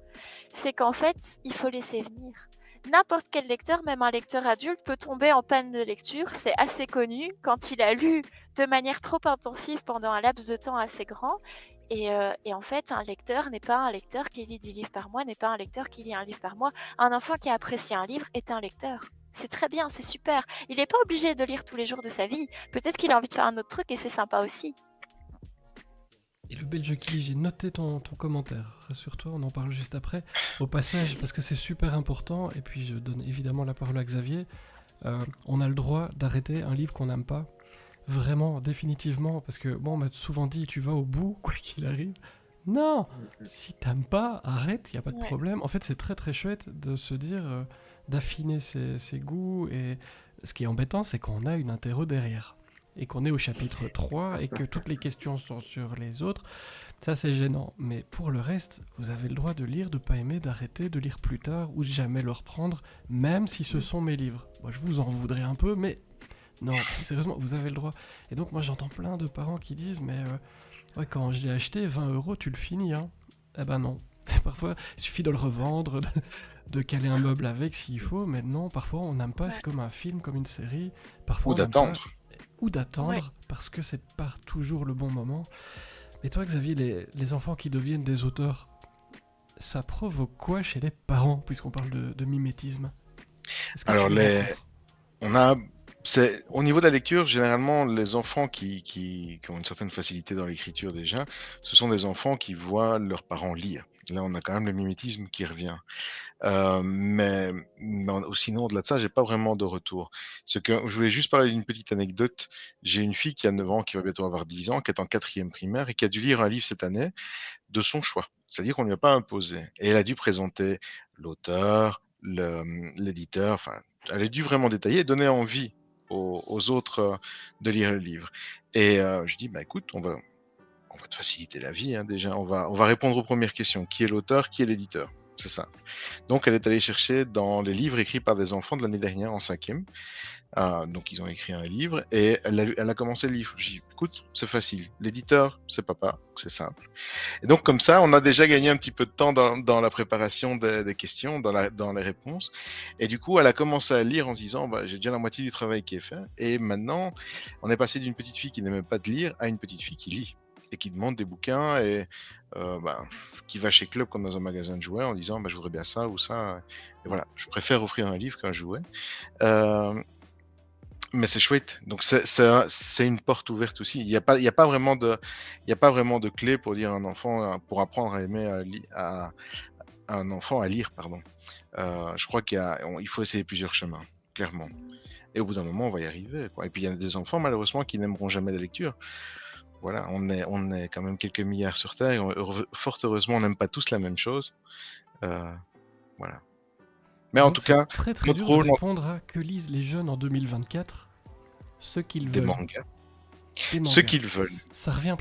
C'est qu'en fait, il faut laisser venir. N'importe quel lecteur, même un lecteur adulte, peut tomber en panne de lecture. C'est assez connu quand il a lu de manière trop intensive pendant un laps de temps assez grand. Et en fait, un lecteur n'est pas un lecteur qui lit 10 livres par mois, n'est pas un lecteur qui lit un livre par mois. Un enfant qui apprécie un livre est un lecteur. C'est très bien, c'est super. Il n'est pas obligé de lire tous les jours de sa vie. Peut-être qu'il a envie de faire un autre truc et c'est sympa aussi. Et le Belge qui lit, j'ai noté ton commentaire. Rassure-toi, on en parle juste après. Au passage, parce que c'est super important, et puis je donne évidemment la parole à Xavier, on a le droit d'arrêter un livre qu'on n'aime pas. Vraiment, définitivement, parce que bon, on m'a souvent dit, tu vas au bout, quoi qu'il arrive. Non, si t'aimes pas, arrête, y a pas de Ouais. problème. En fait, c'est très très chouette de se dire, d'affiner ses goûts, et ce qui est embêtant, c'est qu'on a une interro derrière. Et qu'on est au chapitre 3 et que toutes les questions sont sur les autres, ça c'est gênant. Mais pour le reste, vous avez le droit de lire, de pas aimer, d'arrêter, de lire plus tard ou de jamais le reprendre, même si ce sont mes livres. Moi je vous en voudrais un peu, mais non, plus sérieusement, vous avez le droit. Et donc moi j'entends plein de parents qui disent, mais ouais, quand je l'ai acheté, 20 €, tu le finis, hein. Eh ben non. Parfois, il suffit de le revendre, de caler un meuble avec s'il faut, mais non, parfois on n'aime pas, Ouais. c'est comme un film, comme une série. Parfois Ou on n'aime pas, d'attendre. ou d'attendre, parce que c'est pas toujours le bon moment. Et toi, Xavier, les enfants qui deviennent des auteurs, ça provoque quoi chez les parents, puisqu'on parle de mimétisme? Est-ce que Alors, tu le rencontres? on a, au niveau de la lecture, généralement, les enfants qui ont une certaine facilité dans l'écriture déjà, ce sont des enfants qui voient leurs parents lire. Là, on a quand même le mimétisme qui revient. Sinon, au-delà de ça, j'ai pas vraiment de retour. Ce que je voulais juste parler d'une petite anecdote. J'ai une fille qui a 9 ans, qui va bientôt avoir 10 ans, qui est en quatrième primaire et qui a dû lire un livre cette année de son choix. C'est-à-dire qu'on ne lui a pas imposé. Et elle a dû présenter l'auteur, l'éditeur, enfin, elle a dû vraiment détailler et donner envie aux autres de lire le livre. Et je dis, bah écoute, on va te faciliter la vie, hein, déjà. On va répondre aux premières questions. Qui est l'auteur? Qui est l'éditeur? c'est ça. Donc, elle est allée chercher dans les livres écrits par des enfants de l'année dernière en 5e. Donc, ils ont écrit un livre et elle a commencé le livre. J'ai dit, écoute, c'est facile. L'éditeur, c'est papa, c'est simple. Et donc, comme ça, on a déjà gagné un petit peu de temps dans la préparation des questions, dans les réponses. Et du coup, elle a commencé à lire en se disant, bah, j'ai déjà la moitié du travail qui est fait. Et maintenant, on est passé d'une petite fille qui n'aimait pas de lire à une petite fille qui lit et qui demande des bouquins et bah, qui va chez Club comme dans un magasin de jouets en disant, bah, je voudrais bien ça ou ça. Et voilà, je préfère offrir un livre qu'un jouet. Euh, mais c'est chouette. Donc c'est une porte ouverte aussi. Il y a pas vraiment de clé pour dire à un enfant, pour apprendre à aimer à un enfant à lire, pardon. Je crois il faut essayer plusieurs chemins, clairement. Et au bout d'un moment, on va y arriver, quoi. Et puis il y a des enfants, malheureusement, qui n'aimeront jamais la lecture. Voilà, on est quand même quelques milliards sur Terre. Et fort heureusement, on n'aime pas tous la même chose. Euh, voilà. Mais en Donc tout c'est cas, très très notre dur de rôle, répondre à que lisent les jeunes en 2024, ce qu'ils des veulent. mangas, Des ce mangas. qu'ils veulent. Ça revient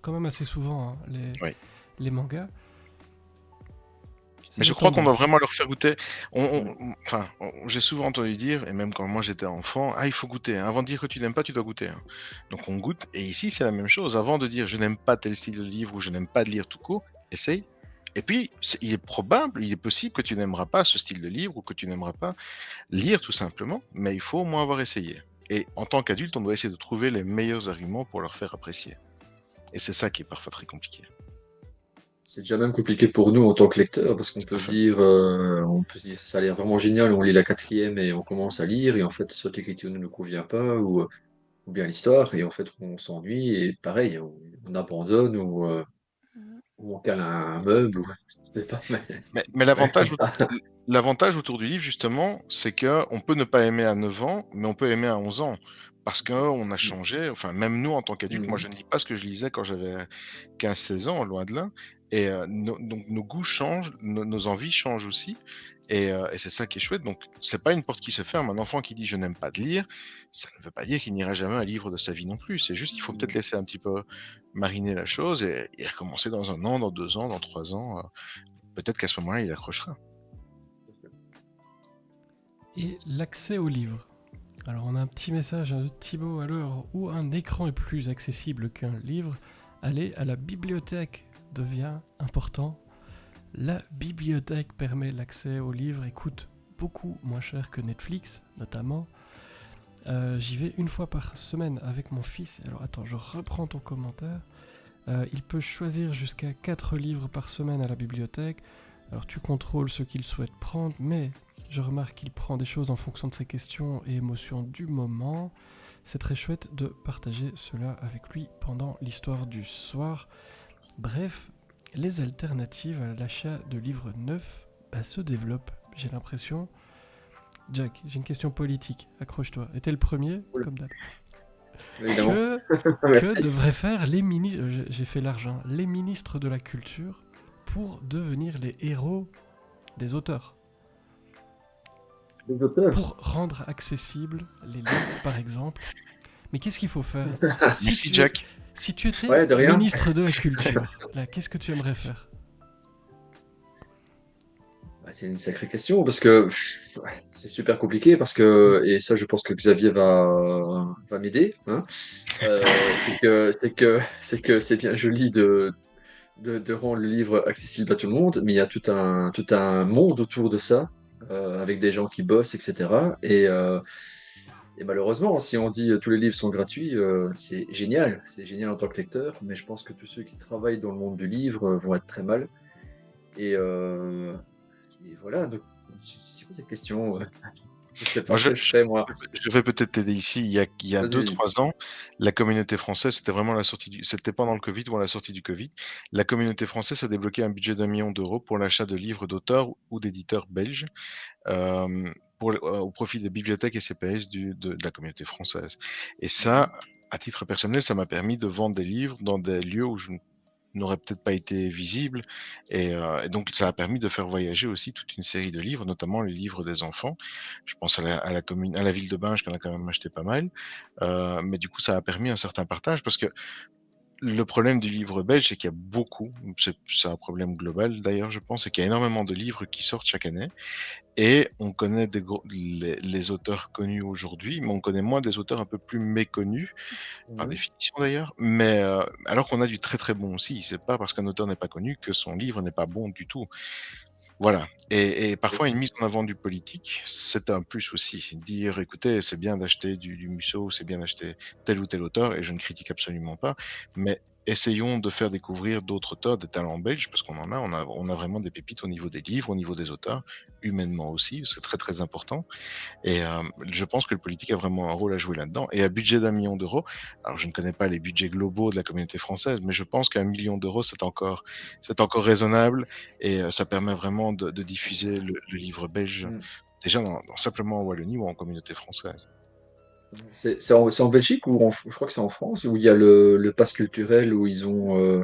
quand même assez souvent, hein, Oui. les mangas. C'est Mais je la crois qu'on doit tendance. vraiment leur faire goûter. J'ai souvent entendu dire, et même quand moi j'étais enfant, il faut goûter, hein. Avant de dire que tu n'aimes pas, tu dois goûter, hein. Donc on goûte. Et ici, c'est la même chose. Avant de dire je n'aime pas tel style de livre ou je n'aime pas de lire tout court, essaye. Et puis, il est probable, il est possible que tu n'aimeras pas ce style de livre ou que tu n'aimeras pas lire tout simplement, mais il faut au moins avoir essayé. Et en tant qu'adulte, on doit essayer de trouver les meilleurs arguments pour leur faire apprécier. Et c'est ça qui est parfois très compliqué. C'est déjà même compliqué pour nous en tant que lecteurs, parce qu'on Tout à peut se fait. dire, ça a l'air vraiment génial, on lit la quatrième et on commence à lire, et en fait, soit l'écriture ne nous convient pas, ou bien l'histoire, et en fait, on s'ennuie, et pareil, on abandonne, ou on cale un meuble, ou je sais pas, mais Mais l'avantage autour du livre, justement, c'est que on peut ne pas aimer à 9 ans, mais on peut aimer à 11 ans. Parce qu'on a changé, enfin, même nous, en tant qu'adultes, moi, je ne lis pas ce que je lisais quand j'avais 15-16 ans, loin de là. Et donc, nos goûts changent, nos envies changent aussi. Et c'est ça qui est chouette. Donc, c'est pas une porte qui se ferme. Un enfant qui dit je n'aime pas de lire, ça ne veut pas dire qu'il n'ira jamais un livre de sa vie non plus. C'est juste qu'il faut peut-être laisser un petit peu mariner la chose et recommencer dans 1 an, dans 2 ans, dans 3 ans. Peut-être qu'à ce moment-là, il accrochera. Et l'accès aux livres. Alors on a un petit message de Thibaut: à l'heure où un écran est plus accessible qu'un livre, aller à la bibliothèque devient important. La bibliothèque permet l'accès aux livres et coûte beaucoup moins cher que Netflix, notamment. J'y vais une fois par semaine avec mon fils. Alors attends, je reprends ton commentaire. Il peut choisir jusqu'à 4 livres par semaine à la bibliothèque. Alors tu contrôles ce qu'il souhaite prendre, mais je remarque qu'il prend des choses en fonction de ses questions et émotions du moment. C'est très chouette de partager cela avec lui pendant l'histoire du soir. Bref, les alternatives à l'achat de livres neufs se développent, j'ai l'impression. Jack, j'ai une question politique, accroche-toi. Et t'es le premier, Oula. comme d'hab. évidemment. Que Merci. devraient faire les ministres, j'ai fait l'argent, les ministres de la culture pour devenir les héros des auteurs, Les auteurs. pour rendre accessibles les livres, par exemple. Mais qu'est-ce qu'il faut faire Merci, Jack. Si tu étais Ouais, de rien. ministre de la culture, là, qu'est-ce que tu aimerais faire? C'est une sacrée question parce que c'est super compliqué et ça je pense que Xavier va m'aider, hein. C'est que c'est bien joli de rendre le livre accessible à tout le monde, mais il y a tout un monde autour de ça, avec des gens qui bossent, etc. Et malheureusement, si on dit tous les livres sont gratuits, c'est génial en tant que lecteur, mais je pense que tous ceux qui travaillent dans le monde du livre vont être très mal. Et, euh, et voilà, donc c'est quoi la question? Je sais pas Moi, ce que je fais, moi. je vais peut-être t'aider ici. Il y a Vas-y, vas-y. 2-3 ans, la communauté française, c'était vraiment c'était pendant le Covid ou à la sortie du Covid. La communauté française a débloqué un budget d'1 million d'euros pour l'achat de livres d'auteurs ou d'éditeurs belges, au profit des bibliothèques et CPS de la communauté française. Et ça, à titre personnel, ça m'a permis de vendre des livres dans des lieux où je n'aurait peut-être pas été visible. Et donc, ça a permis de faire voyager aussi toute une série de livres, notamment les livres des enfants. Je pense à la ville de Binge, qui en a quand même acheté pas mal. Mais du coup, ça a permis un certain partage parce que Le problème du livre belge, c'est qu'il y a beaucoup, c'est un problème global d'ailleurs, je pense, c'est qu'il y a énormément de livres qui sortent chaque année et on connaît les auteurs connus aujourd'hui, mais on connaît moins des auteurs un peu plus méconnus, par Mhm. définition d'ailleurs, mais alors qu'on a du très très bon aussi. C'est pas parce qu'un auteur n'est pas connu que son livre n'est pas bon du tout. Voilà. Et parfois, une mise en avant du politique, c'est un plus aussi. Dire, écoutez, c'est bien d'acheter du Musso, c'est bien d'acheter tel ou tel auteur, et je ne critique absolument pas, mais essayons de faire découvrir d'autres auteurs, des talents belges, parce qu'on en a, on a vraiment des pépites au niveau des livres, au niveau des auteurs, humainement aussi, c'est très très important. Et je pense que le politique a vraiment un rôle à jouer là-dedans. Et à budget d'1 million d'euros, alors je ne connais pas les budgets globaux de la communauté française, mais je pense qu'1 million d'euros, c'est encore raisonnable et ça permet vraiment de diffuser le livre belge, Mhm. déjà simplement en Wallonie ou en communauté française. C'est en Belgique ou je crois que c'est en France où il y a le pass culturel où ils ont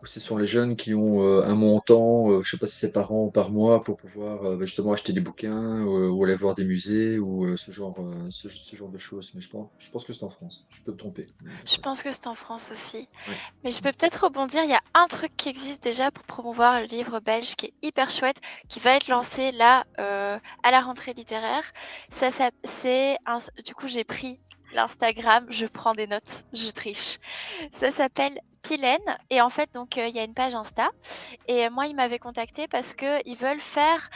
où ce sont les jeunes qui ont un montant, je sais pas si c'est par an ou par mois pour pouvoir justement acheter des bouquins ou aller voir des musées ou ce genre de choses. Mais je pense que c'est en France. Je peux me tromper. Mais Je pense que c'est en France aussi. ouais. Mais je peux peut-être rebondir, il y a un truc qui existe déjà pour promouvoir le livre belge qui est hyper chouette, qui va être lancé là à la rentrée littéraire. Du coup, j'ai pris l'Instagram, je prends des notes, je triche. Ça s'appelle Pilène et en fait donc il y a une page Insta et moi ils m'avaient contacté parce que ils veulent faire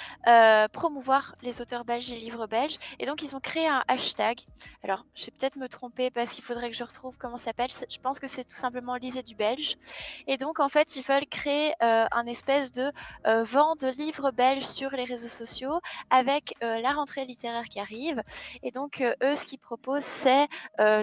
promouvoir les auteurs belges et les livres belges et donc ils ont créé un hashtag. Alors je vais peut-être me tromper parce qu'il faudrait que je retrouve comment ça s'appelle. Je pense que c'est tout simplement Lisez du belge et donc en fait ils veulent créer un espèce de vent de livres belges sur les réseaux sociaux avec la rentrée littéraire qui arrive et donc eux ce qu'ils proposent c'est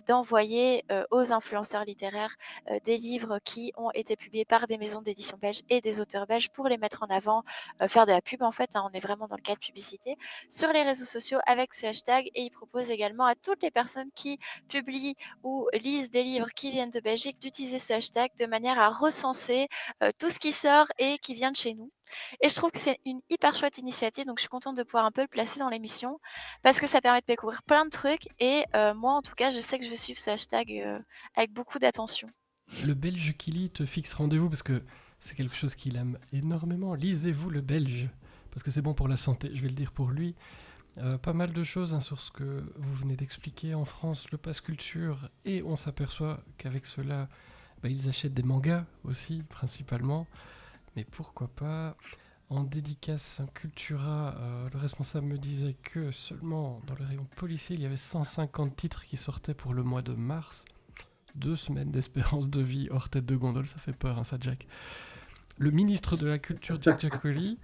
d'envoyer aux influenceurs littéraires des livres qui ont été publiés par des maisons d'édition belges et des auteurs belges pour les mettre en avant, faire de la pub en fait, hein, on est vraiment dans le cas de publicité, sur les réseaux sociaux avec ce hashtag et ils proposent également à toutes les personnes qui publient ou lisent des livres qui viennent de Belgique d'utiliser ce hashtag de manière à recenser tout ce qui sort et qui vient de chez nous. Et je trouve que c'est une hyper chouette initiative, donc je suis contente de pouvoir un peu le placer dans l'émission parce que ça permet de découvrir plein de trucs et moi en tout cas je sais que je vais suivre ce hashtag avec beaucoup d'attention. Le belge qui lit te fixe rendez-vous parce que c'est quelque chose qu'il aime énormément. Lisez-vous le belge parce que c'est bon pour la santé, je vais le dire pour lui. Pas mal de choses hein, sur ce que vous venez d'expliquer en France, le pass culture, et on s'aperçoit qu'avec cela, ils achètent des mangas aussi, principalement. Mais pourquoi pas en dédicace un Cultura, le responsable me disait que seulement dans le rayon policier, il y avait 150 titres qui sortaient pour le mois de mars. 2 semaines d'espérance de vie hors tête de gondole, ça fait peur, hein, ça, Jack. Le ministre de la Culture, Jack Giaccoli,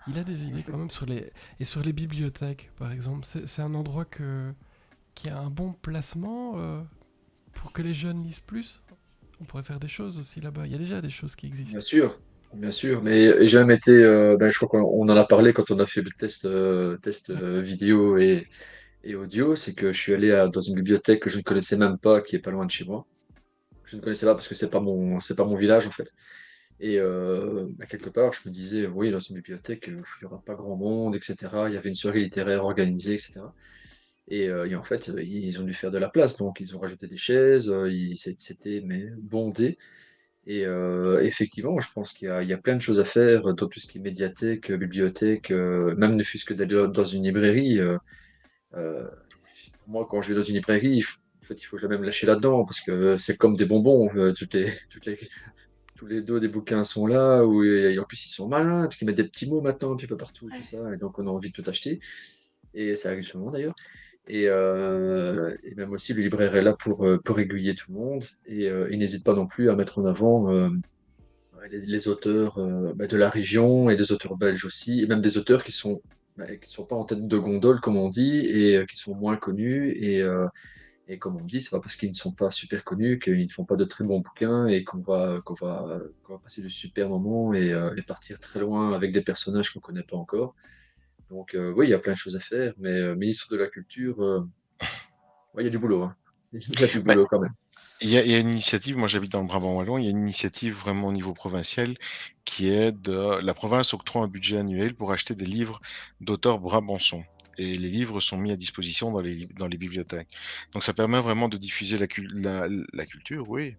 il a des idées quand même sur les bibliothèques, par exemple. C'est un endroit qui a un bon placement pour que les jeunes lisent plus. On pourrait faire des choses aussi là-bas. Il y a déjà des choses qui Bien existent. sûr, bien sûr. Mais j'ai même été, je crois qu'on en a parlé quand on a fait le test Ouais. vidéo et audio. C'est que je suis allé dans une bibliothèque que je ne connaissais même pas, qui est pas loin de chez moi. Je ne connaissais pas parce que c'est pas mon village en fait. Et quelque part, je me disais, oui, dans une bibliothèque, il n'y aura pas grand monde, etc. Il y avait une soirée littéraire organisée, etc. Et en fait, ils ont dû faire de la place, donc ils ont rajouté des chaises, c'était mais bondé. Et effectivement, je pense qu'il y a plein de choses à faire dans tout ce qui est médiathèque, bibliothèque, même ne fût-ce que d'aller dans une librairie. Euh, Moi, quand je vais dans une librairie, en fait, il faut jamais me lâcher là-dedans parce que c'est comme des bonbons. Tous les dos des bouquins sont là, et en plus ils sont malins, parce qu'ils mettent des petits mots maintenant un petit peu partout, tout Ouais. ça, et donc on a envie de tout acheter, et ça arrive souvent d'ailleurs. Et même aussi le libraire est là pour aiguiller tout le monde, et il n'hésite pas non plus à mettre en avant les auteurs de la région, et des auteurs belges aussi, et même des auteurs qui sont pas en tête de gondole, comme on dit, et qui sont moins connus, et comme on dit, c'est pas parce qu'ils ne sont pas super connus qu'ils ne font pas de très bons bouquins et qu'on va passer de super moments et partir très loin avec des personnages qu'on connaît pas encore. Donc oui, il y a plein de choses à faire, mais ministre de la Culture, ouais, il y a du boulot, hein. Il y a du Bah, boulot quand même. il y a une initiative, moi j'habite dans le Brabant wallon, il y a une initiative vraiment au niveau provincial qui est de la province octroie un budget annuel pour acheter des livres d'auteurs brabançons. Et les livres sont mis à disposition dans les bibliothèques. Donc ça permet vraiment de diffuser la culture, oui,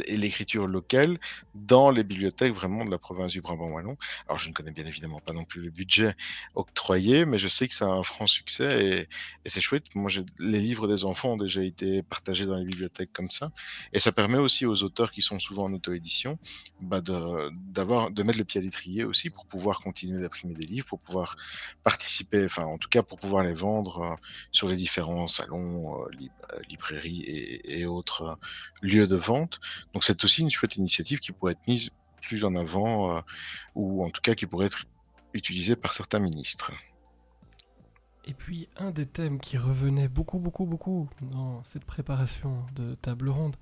et l'écriture locale dans les bibliothèques vraiment de la province du Brabant wallon. Alors, je ne connais bien évidemment pas non plus le budget octroyé, mais je sais que ça a un franc succès et c'est chouette. Moi, les livres des enfants ont déjà été partagés dans les bibliothèques comme ça, et ça permet aussi aux auteurs qui sont souvent en auto-édition de mettre le pied à l'étrier aussi pour pouvoir continuer d'imprimer des livres, pour pouvoir participer, enfin en tout cas pour pouvoir les vendre sur les différents salons, librairies et autres lieux de vente. Donc c'est aussi une chouette initiative qui pourrait être mise plus en avant ou en tout cas qui pourrait être utilisée par certains ministres. Et puis, un des thèmes qui revenait beaucoup dans cette préparation de table ronde,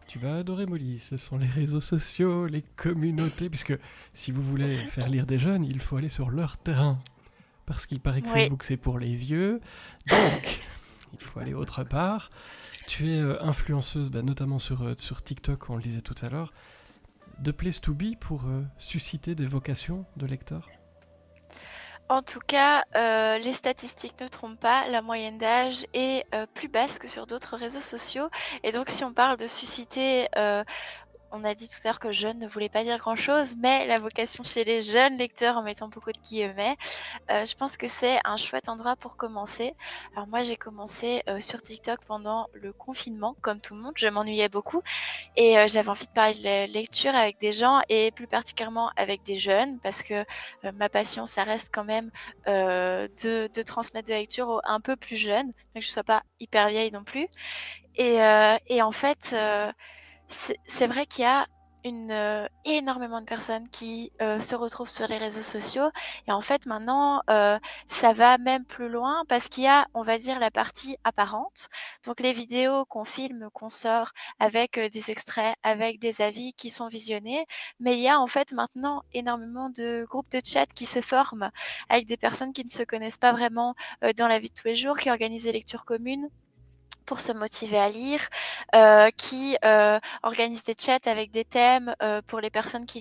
tu vas adorer Molly, ce sont les réseaux sociaux, les communautés, puisque si vous voulez faire lire des jeunes, il faut aller sur leur terrain. Parce qu'il paraît que Oui. Facebook c'est pour les vieux, donc il faut aller autre part. Tu es influenceuse, notamment sur TikTok, on le disait tout à l'heure, de Place to Be pour susciter des vocations de lecteurs. En tout cas, les statistiques ne trompent pas, la moyenne d'âge est plus basse que sur d'autres réseaux sociaux. Et donc, si on parle de susciter, on a dit tout à l'heure que jeune ne voulait pas dire grand-chose, mais la vocation chez les jeunes lecteurs, en mettant beaucoup de guillemets, je pense que c'est un chouette endroit pour commencer. Alors moi, j'ai commencé sur TikTok pendant le confinement, comme tout le monde, je m'ennuyais beaucoup et j'avais envie de parler de lecture avec des gens et plus particulièrement avec des jeunes parce que ma passion, ça reste quand même de transmettre de la lecture aux un peu plus jeunes, mais que je ne sois pas hyper vieille non plus. Et en fait, c'est vrai qu'il y a énormément de personnes qui se retrouvent sur les réseaux sociaux et en fait maintenant ça va même plus loin parce qu'il y a, on va dire, la partie apparente, donc les vidéos qu'on filme, qu'on sort avec des extraits, avec des avis qui sont visionnés, mais il y a en fait maintenant énormément de groupes de chat qui se forment avec des personnes qui ne se connaissent pas vraiment dans la vie de tous les jours, qui organisent des lectures communes pour se motiver à lire, qui organise des chats avec des thèmes pour les personnes qui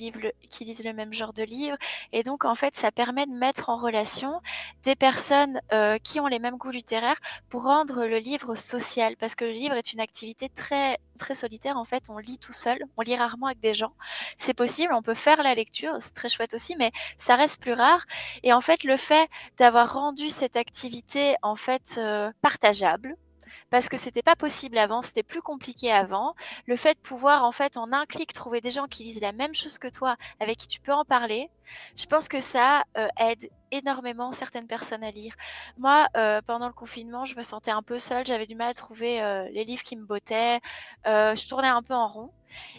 lisent le même genre de livre. Et donc, en fait, ça permet de mettre en relation des personnes qui ont les mêmes goûts littéraires pour rendre le livre social. Parce que le livre est une activité très, très solitaire. En fait, on lit tout seul, on lit rarement avec des gens. C'est possible, on peut faire la lecture, c'est très chouette aussi, mais ça reste plus rare. Et en fait, le fait d'avoir rendu cette activité en fait partageable, parce que c'était pas possible avant, c'était plus compliqué avant. Le fait de pouvoir, en fait, en un clic, trouver des gens qui lisent la même chose que toi, avec qui tu peux en parler, je pense que ça aide énormément certaines personnes à lire. Moi, pendant le confinement, je me sentais un peu seule, j'avais du mal à trouver les livres qui me bottaient, je tournais un peu en rond.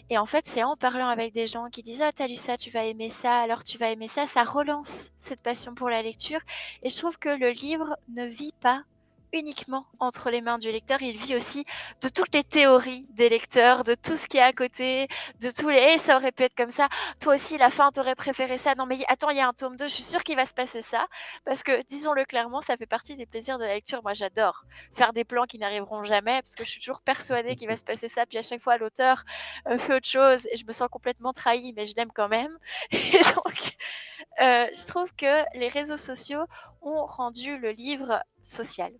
Et en fait, c'est en parlant avec des gens qui disent: «Ah, t'as lu ça, tu vas aimer ça, alors tu vas aimer ça», ça relance cette passion pour la lecture. Et je trouve que le livre ne vit pas uniquement entre les mains du lecteur, il vit aussi de toutes les théories des lecteurs, de tout ce qui est à côté, de tous les «Eh, ça aurait pu être comme ça, toi aussi la fin t'aurais préféré ça, non mais attends, il y a un tome 2, je suis sûre qu'il va se passer ça». Parce que disons-le clairement, ça fait partie des plaisirs de la lecture. Moi j'adore faire des plans qui n'arriveront jamais parce que je suis toujours persuadée qu'il va se passer ça, puis à chaque fois l'auteur fait autre chose et je me sens complètement trahie, mais je l'aime quand même. Et donc je trouve que les réseaux sociaux ont rendu le livre social.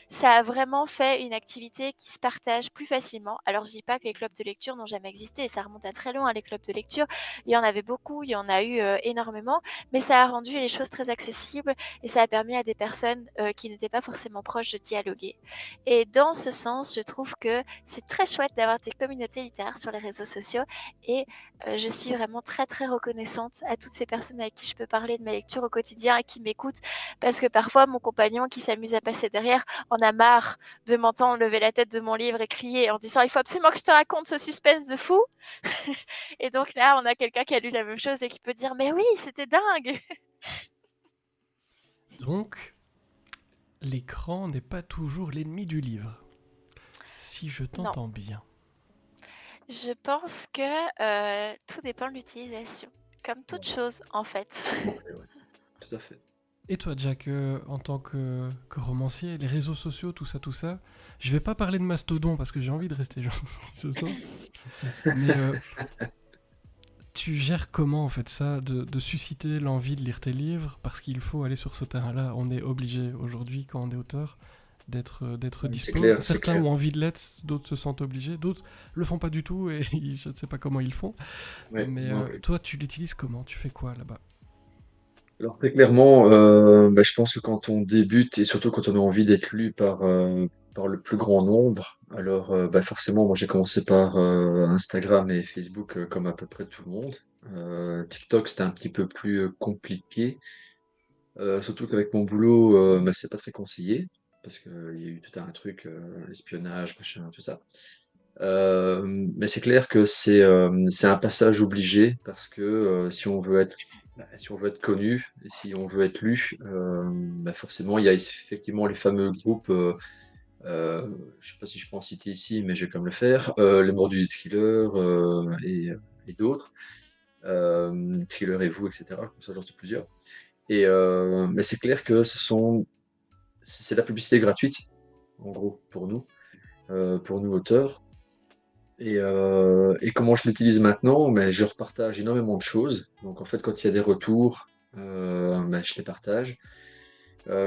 Ça a vraiment fait une activité qui se partage plus facilement. Alors je dis pas que les clubs de lecture n'ont jamais existé, ça remonte à très loin les clubs de lecture. Il y en avait beaucoup, il y en a eu énormément, mais ça a rendu les choses très accessibles et ça a permis à des personnes qui n'étaient pas forcément proches de dialoguer. Et dans ce sens, je trouve que c'est très chouette d'avoir des communautés littéraires sur les réseaux sociaux et je suis vraiment très très reconnaissante à toutes ces personnes avec qui je peux parler de ma lecture au quotidien et qui m'écoutent parce que parfois mon compagnon qui s'amuse à passer derrière en a marre de m'entendre lever la tête de mon livre et crier en disant il faut absolument que je te raconte ce suspense de fou. Et donc là on a quelqu'un qui a lu la même chose et qui peut dire mais oui c'était dingue. Donc, l'écran n'est pas toujours l'ennemi du livre, si je t'entends bien. Je pense que tout dépend de l'utilisation, comme toute chose en fait. Ouais, tout à fait. Et toi, Jack, en tant que romancier, les réseaux sociaux, tout ça, je vais pas parler de Mastodon parce que j'ai envie de rester gentil ce soir. Mais tu gères comment en fait ça, de susciter l'envie de lire tes livres parce qu'il faut aller sur ce terrain-là. On est obligé aujourd'hui, quand on est auteur, d'être C'est dispo. clair, c'est Certains clair. ont envie de l'être, d'autres se sentent obligés, d'autres le font pas du tout et je ne sais pas comment ils font. Ouais, Mais non, oui. toi, tu l'utilises comment? Tu fais quoi là-bas? Alors très clairement, je pense que quand on débute et surtout quand on a envie d'être lu par le plus grand nombre, alors forcément, moi j'ai commencé par Instagram et Facebook comme à peu près tout le monde. TikTok, c'était un petit peu plus compliqué, surtout qu'avec mon boulot, c'est pas très conseillé parce qu'il y a eu tout un truc, espionnage, machin, tout ça. Mais c'est clair que c'est un passage obligé parce que si on veut être connu et si on veut être lu, forcément, il y a effectivement les fameux groupes. Euh, je sais pas si je peux en citer ici, mais je vais quand même le faire. Les Mordus du Thriller et d'autres. Thriller et vous, etc. Comme ça, j'en sais plusieurs. Mais c'est clair que c'est la publicité gratuite, en gros, pour nous auteurs. Et comment je l'utilise maintenant? Mais je repartage énormément de choses. Donc en fait, quand il y a des retours, je les partage.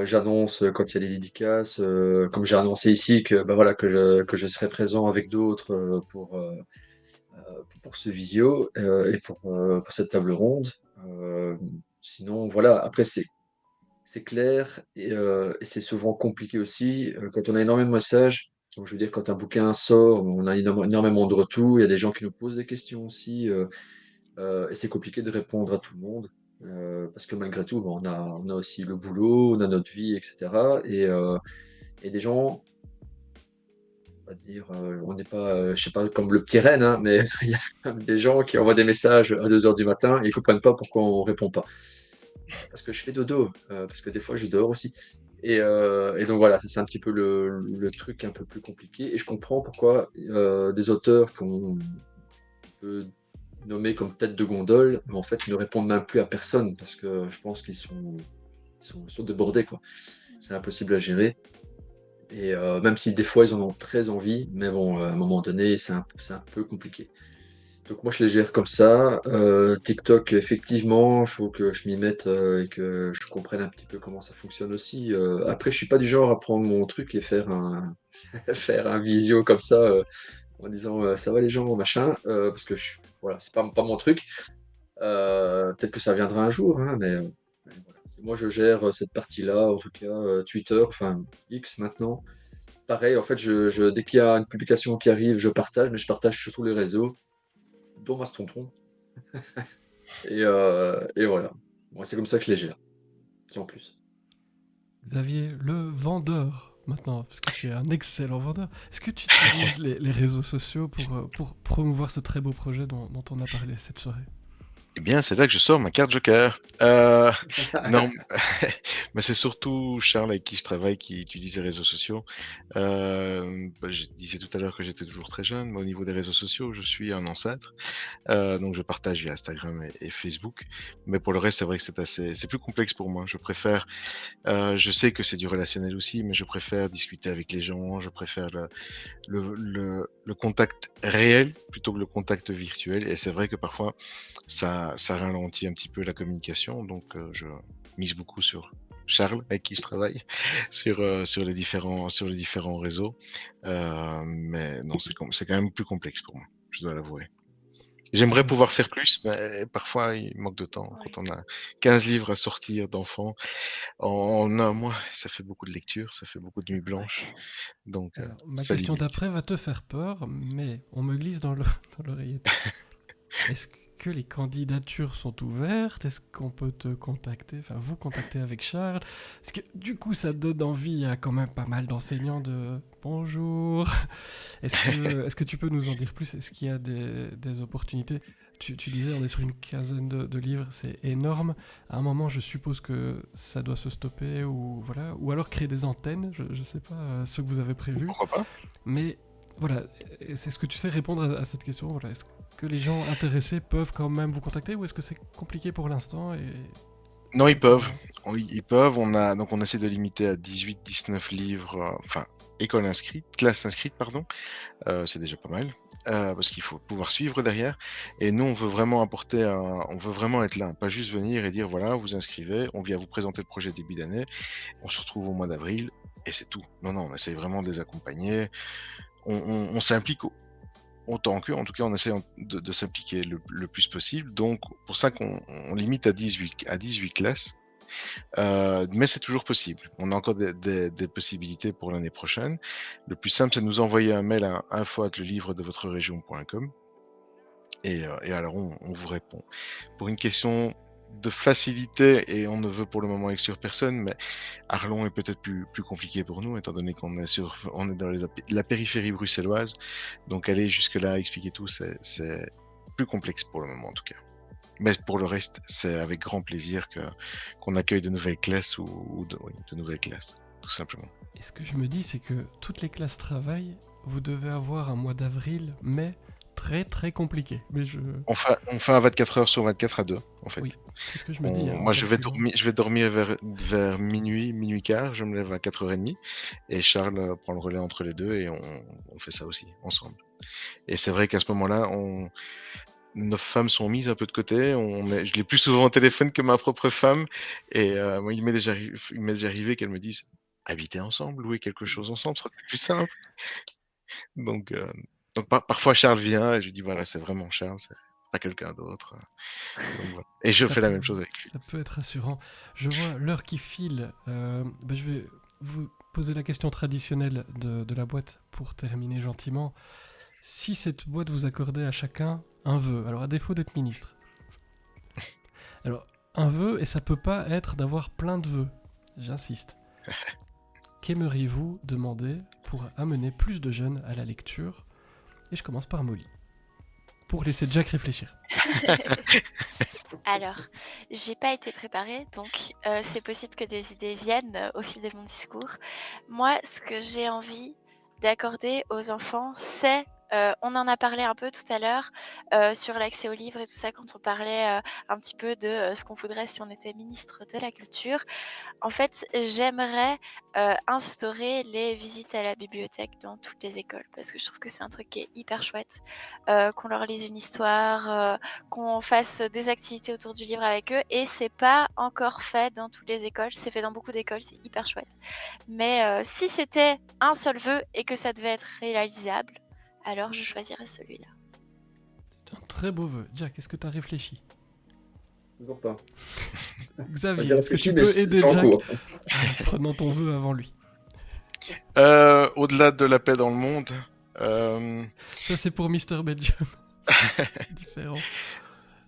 J'annonce quand il y a des dédicaces, comme j'ai annoncé ici voilà, que je serai présent avec d'autres pour ce visio et pour cette table ronde. Euh, Sinon, voilà, après c'est clair et c'est souvent compliqué aussi. Quand on a énormément de messages, donc je veux dire, quand un bouquin sort, on a énormément de retours. Il y a des gens qui nous posent des questions aussi. Et c'est compliqué de répondre à tout le monde. Parce que malgré tout, on a aussi le boulot, on a notre vie, etc. Et des gens, on va dire, on n'est pas, je sais pas, comme le petit Rennes, hein, mais il y a quand même des gens qui envoient des messages à 2 heures du matin et ils ne comprennent pas pourquoi on ne répond pas. Parce que je fais dodo, parce que des fois je dors aussi. Et donc voilà, c'est un petit peu le truc un peu plus compliqué. Et je comprends pourquoi des auteurs qu'on peut nommer comme tête de gondole, mais en fait ne répondent même plus à personne parce que je pense qu'ils sont débordés, quoi. C'est impossible à gérer. Et même si des fois ils en ont très envie, mais bon, à un moment donné, c'est un peu compliqué. Donc moi je les gère comme ça. TikTok, effectivement, il faut que je m'y mette et que je comprenne un petit peu comment ça fonctionne aussi. Après, je suis pas du genre à prendre mon truc et faire un faire un visio comme ça en disant ça va les gens, machin, parce que voilà, c'est pas mon truc. Peut-être que ça viendra un jour, hein, mais voilà. Moi je gère cette partie-là, en tout cas Twitter, enfin X maintenant. Pareil, en fait, dès qu'il y a une publication qui arrive, je partage, mais je partage sur tous les réseaux, dont Mastodon. Et voilà. Moi, c'est comme ça que je les gère, sans plus. Xavier, le vendeur, maintenant, parce que tu es un excellent vendeur, est-ce que tu utilises les réseaux sociaux pour promouvoir ce très beau projet dont on a parlé cette soirée? Eh bien, c'est là que je sors ma carte Joker. Non, mais c'est surtout Charles avec qui je travaille qui utilise les réseaux sociaux. Je disais tout à l'heure que j'étais toujours très jeune, mais au niveau des réseaux sociaux, je suis un ancêtre. Donc je partage via Instagram et Facebook. Mais pour le reste, c'est vrai que c'est plus complexe pour moi. Je sais que c'est du relationnel aussi, mais je préfère discuter avec les gens. Je préfère le contact réel plutôt que le contact virtuel. Et c'est vrai que parfois, ça ralentit un petit peu la communication. Donc, je mise beaucoup sur Charles, avec qui je travaille, sur les différents réseaux. Mais non, c'est quand même plus complexe pour moi, je dois l'avouer. J'aimerais pouvoir faire plus, mais parfois il manque de temps. Oui. Quand on a 15 livres à sortir d'enfants en un mois, ça fait beaucoup de lectures, ça fait beaucoup de nuits blanches. Donc, Alors, ma ça question limite. d'après va te faire peur, mais on me glisse dans dans l'oreillette. Est-ce que les candidatures sont ouvertes? Est-ce qu'on peut te contacter, enfin vous contacter avec Charles? Parce que du coup, ça donne envie à quand même pas mal d'enseignants de bonjour. Est-ce que tu peux nous en dire plus? Est-ce qu'il y a des opportunités? Tu disais, on est sur une quinzaine de livres, c'est énorme. À un moment, je suppose que ça doit se stopper ou voilà, ou alors créer des antennes. Je sais pas ce que vous avez prévu, Pourquoi pas? mais voilà, c'est ce que tu sais répondre à cette question. Voilà, est-ce que les gens intéressés peuvent quand même vous contacter ou est-ce que c'est compliqué pour l'instant et Non, ils c'est peuvent. comment? Oui, ils peuvent. On essaie de limiter à 18, 19 livres. Enfin, classe inscrite, pardon. C'est déjà pas mal, parce qu'il faut pouvoir suivre derrière. Et nous, on veut vraiment on veut vraiment être là, pas juste venir et dire voilà, vous inscrivez, on vient vous présenter le projet début d'année, on se retrouve au mois d'avril et c'est tout. Non, non, on essaye vraiment de les accompagner. On s'implique autant qu'eux, en tout cas, on essaie de s'impliquer le plus possible. Donc, pour ça qu'on limite à 18 classes. Mais c'est toujours possible. On a encore des possibilités pour l'année prochaine. Le plus simple, c'est de nous envoyer un mail à info@lelivredevotreregion.com et alors on vous répond. Pour une question de facilité, et on ne veut pour le moment exclure personne, mais Arlon est peut-être plus compliqué pour nous, étant donné qu'on est on est dans la périphérie bruxelloise. Donc aller jusque-là, expliquer tout, c'est plus complexe pour le moment en tout cas. Mais pour le reste, c'est avec grand plaisir qu'on accueille de nouvelles classes ou de nouvelles classes, tout simplement. Et ce que je me dis, c'est que toutes les classes travaillent, vous devez avoir un mois d'avril, mai très très compliqué. Mais On fait un 24 heures sur 24 à 2, en fait. Oui, c'est ce que je me dis. Moi, je vais dormir vers minuit quart, je me lève à 4h30, et Charles prend le relais entre les deux, et on fait ça aussi, ensemble. Et c'est vrai qu'à ce moment-là, nos femmes sont mises un peu de côté. Je l'ai plus souvent au téléphone que ma propre femme. Et moi, il m'est déjà arrivé qu'elles me disent habiter ensemble, louer quelque chose ensemble, ce sera plus simple. Donc, parfois, Charles vient et je lui dis voilà, c'est vraiment Charles, c'est pas quelqu'un d'autre. Donc, voilà. Et je fais la même chose avec lui. Ça peut être rassurant. Je vois l'heure qui file. Je vais vous poser la question traditionnelle de la boîte pour terminer gentiment. Si cette boîte vous accordait à chacun un vœu, alors à défaut d'être ministre, alors un vœu, et ça peut pas être d'avoir plein de vœux, j'insiste. Qu'aimeriez-vous demander pour amener plus de jeunes à la lecture? Et je commence par Molly, pour laisser Jack réfléchir. Alors, j'ai pas été préparée, donc c'est possible que des idées viennent au fil de mon discours. Moi, ce que j'ai envie d'accorder aux enfants, c'est, on en a parlé un peu tout à l'heure, sur l'accès aux livres et tout ça, quand on parlait, un petit peu de, ce qu'on voudrait si on était ministre de la culture. En fait, j'aimerais, instaurer les visites à la bibliothèque dans toutes les écoles parce que je trouve que c'est un truc qui est hyper chouette, qu'on leur lise une histoire, qu'on fasse des activités autour du livre avec eux et c'est pas encore fait dans toutes les écoles, c'est fait dans beaucoup d'écoles, c'est hyper chouette. Mais si c'était un seul vœu et que ça devait être réalisable, alors je choisirais celui-là. C'est un très beau vœu. Jack, est-ce que tu as réfléchi? Toujours pas. Xavier, est-ce que tu peux aider Jack en prenant ton vœu avant lui? Au-delà de la paix dans le monde... Ça, c'est pour Mr. Belgium. C'est différent.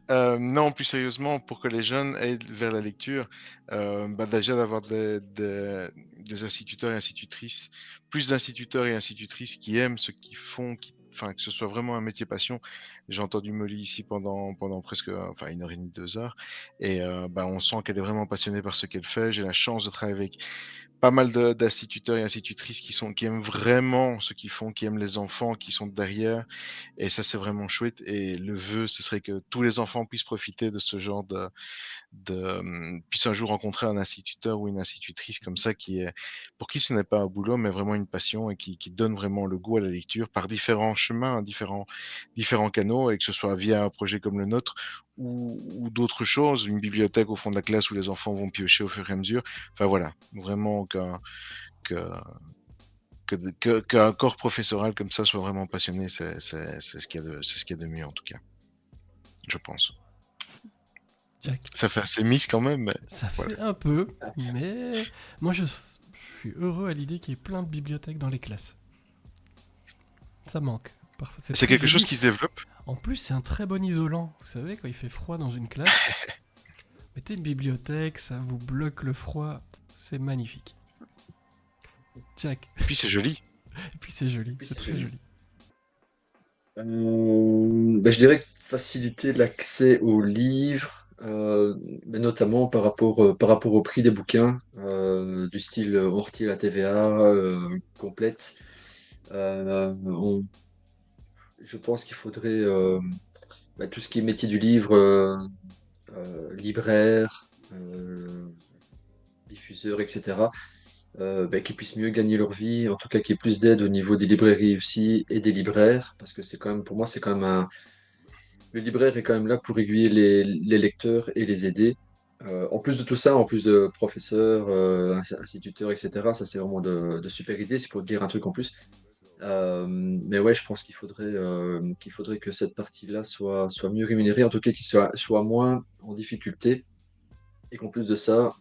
Non, plus sérieusement, pour que les jeunes aillent vers la lecture, déjà d'avoir des instituteurs et institutrices, plus d'instituteurs et institutrices qui aiment ce qu'ils font, que ce soit vraiment un métier passion. J'ai entendu Molly ici pendant presque 1h30, 2 heures, et on sent qu'elle est vraiment passionnée par ce qu'elle fait. J'ai la chance de travailler avec pas mal d'instituteurs et institutrices qui aiment vraiment ce qu'ils font, qui aiment les enfants, qui sont derrière. Et ça, c'est vraiment chouette. Et le vœu, ce serait que tous les enfants puissent profiter de ce genre puissent un jour rencontrer un instituteur ou une institutrice comme ça, pour qui ce n'est pas un boulot, mais vraiment une passion et qui donne vraiment le goût à la lecture par différents chemins, différents canaux, et que ce soit via un projet comme le nôtre ou d'autres choses, une bibliothèque au fond de la classe où les enfants vont piocher au fur et à mesure. Enfin voilà, vraiment qu'un corps professoral comme ça soit vraiment passionné, c'est ce qu'il y a de mieux en tout cas, je pense. Jack. Ça fait assez miss quand même. Mais ça fait un peu, mais moi je suis heureux à l'idée qu'il y ait plein de bibliothèques dans les classes. Ça manque. Parfois, c'est quelque chose qui se développe. En plus, c'est un très bon isolant. Vous savez, quand il fait froid dans une classe, mettez une bibliothèque, ça vous bloque le froid. C'est magnifique. Jack. Et puis c'est joli. C'est très joli. Je dirais faciliter l'accès aux livres, mais notamment par rapport au prix des bouquins, du style on retire la TVA complète. Je pense qu'il faudrait tout ce qui est métier du livre, libraire, diffuseur, etc. qu'ils puissent mieux gagner leur vie, en tout cas qu'il y ait plus d'aide au niveau des librairies aussi et des libraires, parce que c'est quand même, pour moi, c'est quand même le libraire est quand même là pour aiguiller les lecteurs et les aider. En plus de tout ça, en plus de professeurs, instituteurs, etc., ça c'est vraiment de super idées, c'est pour te dire un truc en plus. Mais ouais, je pense qu'il faudrait que cette partie-là soit mieux rémunérée, en tout cas qu'il soit moins en difficulté, et qu'en plus de ça,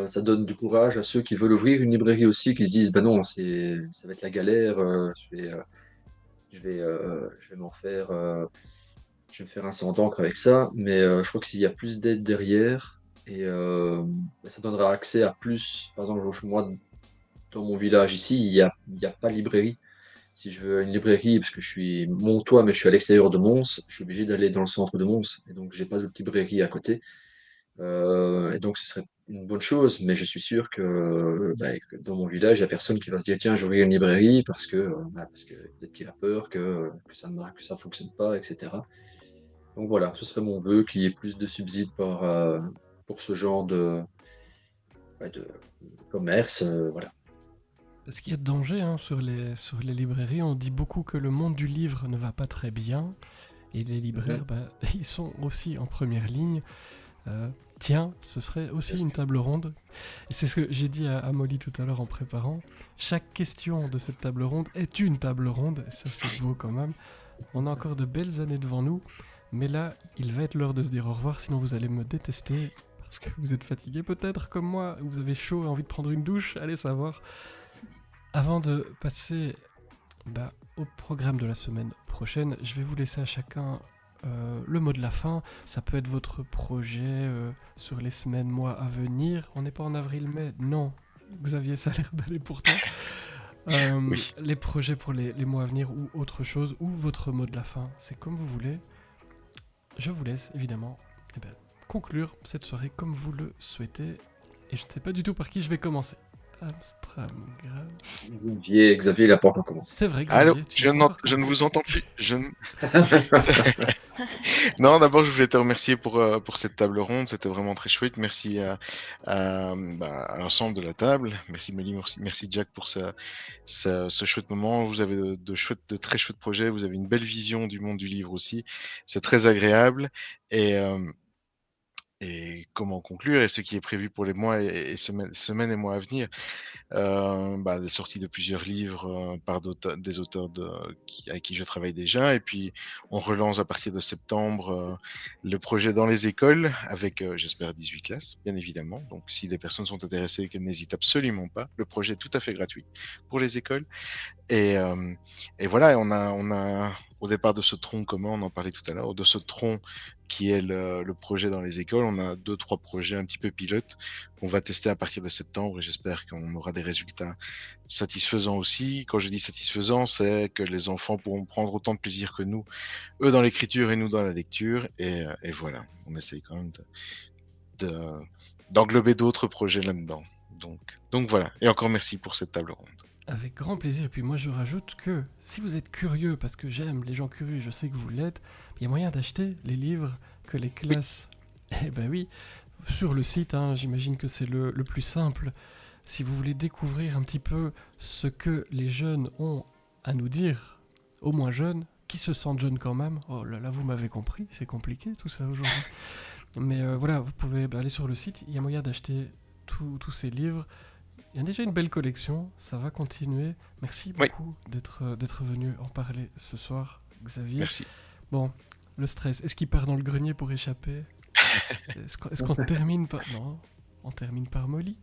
ça donne du courage à ceux qui veulent ouvrir une librairie aussi, qui se disent, bah non, ça va être la galère, je vais m'en faire, je vais me faire un sang d'encre avec ça, mais je crois que s'il y a plus d'aide derrière, et bah, ça donnera accès à plus. Par exemple, moi, dans mon village ici, il y a pas de librairie. Si je veux une librairie, parce que je suis montois, mais je suis à l'extérieur de Mons, je suis obligé d'aller dans le centre de Mons, et donc j'ai pas de librairie à côté. Et donc ce serait une bonne chose, mais je suis sûr que dans mon village, il n'y a personne qui va se dire, tiens, j'ouvrirai une librairie parce que peut-être qu'il a peur que ça fonctionne pas, etc. Donc voilà, ce serait mon vœu qu'il y ait plus de subsides pour ce genre de commerce. Voilà. Parce qu'il y a de danger hein, sur les librairies. On dit beaucoup que le monde du livre ne va pas très bien. Et les libraires, Mhm. bah, ils sont aussi en première ligne. Tiens, ce serait aussi Bien une sûr. table ronde. Et c'est ce que j'ai dit à Molly tout à l'heure en préparant. Chaque question de cette table ronde est une table ronde. Et ça, c'est beau quand même. On a encore de belles années devant nous. Mais là, il va être l'heure de se dire au revoir, sinon vous allez me détester. Parce que vous êtes fatigué peut-être comme moi, vous avez chaud et envie de prendre une douche, allez savoir. Avant de passer au programme de la semaine prochaine, je vais vous laisser à chacun le mot de la fin. Ça peut être votre projet sur les semaines, mois à venir. On n'est pas en avril-mai, non. Xavier, ça a l'air d'aller pour toi. Oui. Les projets pour les mois à venir ou autre chose, ou votre mot de la fin, c'est comme vous voulez. Je vous laisse évidemment conclure cette soirée comme vous le souhaitez. Et je ne sais pas du tout par qui je vais commencer. Amstramgram. Xavier, il n'a pas encore commencé. C'est vrai, Allô, Xavier, tu n'as pas encore je ne commencé. vous entends plus. Non, d'abord, je voulais te remercier pour cette table ronde. C'était vraiment très chouette. Merci à l'ensemble de la table. Merci Mélie, merci Jack pour ce chouette moment. Vous avez de très chouettes projets. Vous avez une belle vision du monde du livre aussi. C'est très agréable. Et, euh, et comment conclure et ce qui est prévu pour les mois et semaines et mois à venir. Des sorties de plusieurs livres par des auteurs avec qui je travaille déjà. Et puis, on relance à partir de septembre le projet dans les écoles avec, j'espère, 18 classes, bien évidemment. Donc, si des personnes sont intéressées, qu'elles n'hésitent absolument pas. Le projet est tout à fait gratuit pour les écoles. Et, euh, et voilà, on a, au départ de ce tronc commun, on en parlait tout à l'heure, de ce tronc qui est le projet dans les écoles, on a 2-3 projets un petit peu pilotes qu'on va tester à partir de septembre et j'espère qu'on aura des résultats satisfaisants aussi. Quand je dis satisfaisants, c'est que les enfants pourront prendre autant de plaisir que nous, eux dans l'écriture et nous dans la lecture. Et voilà, on essaye quand même de- d'englober d'autres projets là-dedans. Donc voilà, et encore merci pour cette table ronde. Avec grand plaisir. Et puis moi, je rajoute que si vous êtes curieux, parce que j'aime les gens curieux, je sais que vous l'êtes, il y a moyen d'acheter les livres que les Oui. classes. Eh ben oui, sur le site, hein, j'imagine que c'est le plus simple. Si vous voulez découvrir un petit peu ce que les jeunes ont à nous dire, au moins jeunes, qui se sentent jeunes quand même. Oh là là, vous m'avez compris, c'est compliqué tout ça aujourd'hui. Mais voilà, vous pouvez aller sur le site, il y a moyen d'acheter tous ces livres. Il y a déjà une belle collection, ça va continuer. Merci Oui, beaucoup d'être venu en parler ce soir, Xavier. merci. Bon, le stress, est-ce qu'il part dans le grenier pour échapper? Est-ce qu'on termine par... Non, on termine par Molly.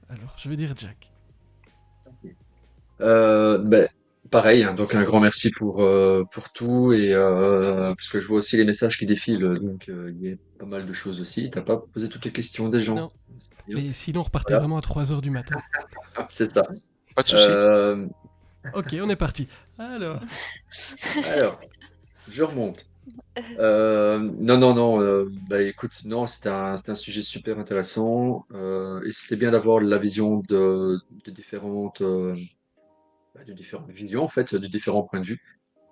Alors, je vais dire Jack. Ben, pareil, hein, donc un grand merci pour tout et parce que je vois aussi les messages qui défilent, donc il y a pas mal de choses aussi. T'as pas posé toutes les questions des gens. Non, C'est bien. mais sinon, on repartait Voilà, vraiment à 3h du matin. c'est ça. Pas de souci. Euh, Ok, on est parti. Alors, alors, je remonte. Non, non, non. Bah écoute, non, c'était un sujet super intéressant et c'était bien d'avoir la vision de différentes visions en fait, de différents points de vue.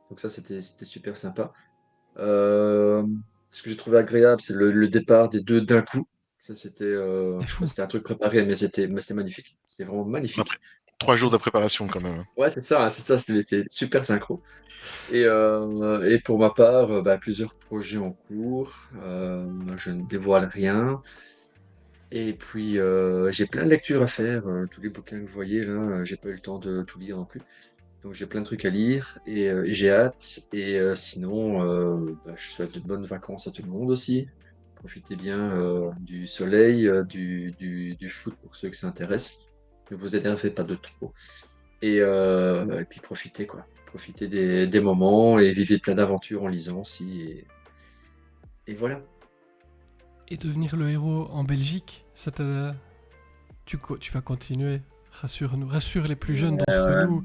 Donc ça, c'était super sympa. Euh, Ce que j'ai trouvé agréable, c'est le départ des deux d'un coup. Ça, C'était fou. c'était un truc préparé, mais c'était magnifique. C'était vraiment magnifique. Après 3 jours de préparation quand même. Ouais, c'est ça, c'était super synchro. Et pour ma part, plusieurs projets en cours. Je ne dévoile rien. Et puis, j'ai plein de lectures à faire. Tous les bouquins que vous voyez là, j'ai pas eu le temps de tout lire non plus. Donc j'ai plein de trucs à lire et j'ai hâte. Et sinon, je souhaite de bonnes vacances à tout le monde aussi. Profitez bien du soleil, du foot pour ceux que ça intéresse. Ne vous énervez pas de trop. Et puis profitez quoi. Profitez des moments et vivez plein d'aventures en lisant aussi. Et voilà. Et devenir le héros en Belgique, tu vas continuer. Rassure-nous, rassure les plus jeunes d'entre Euh, nous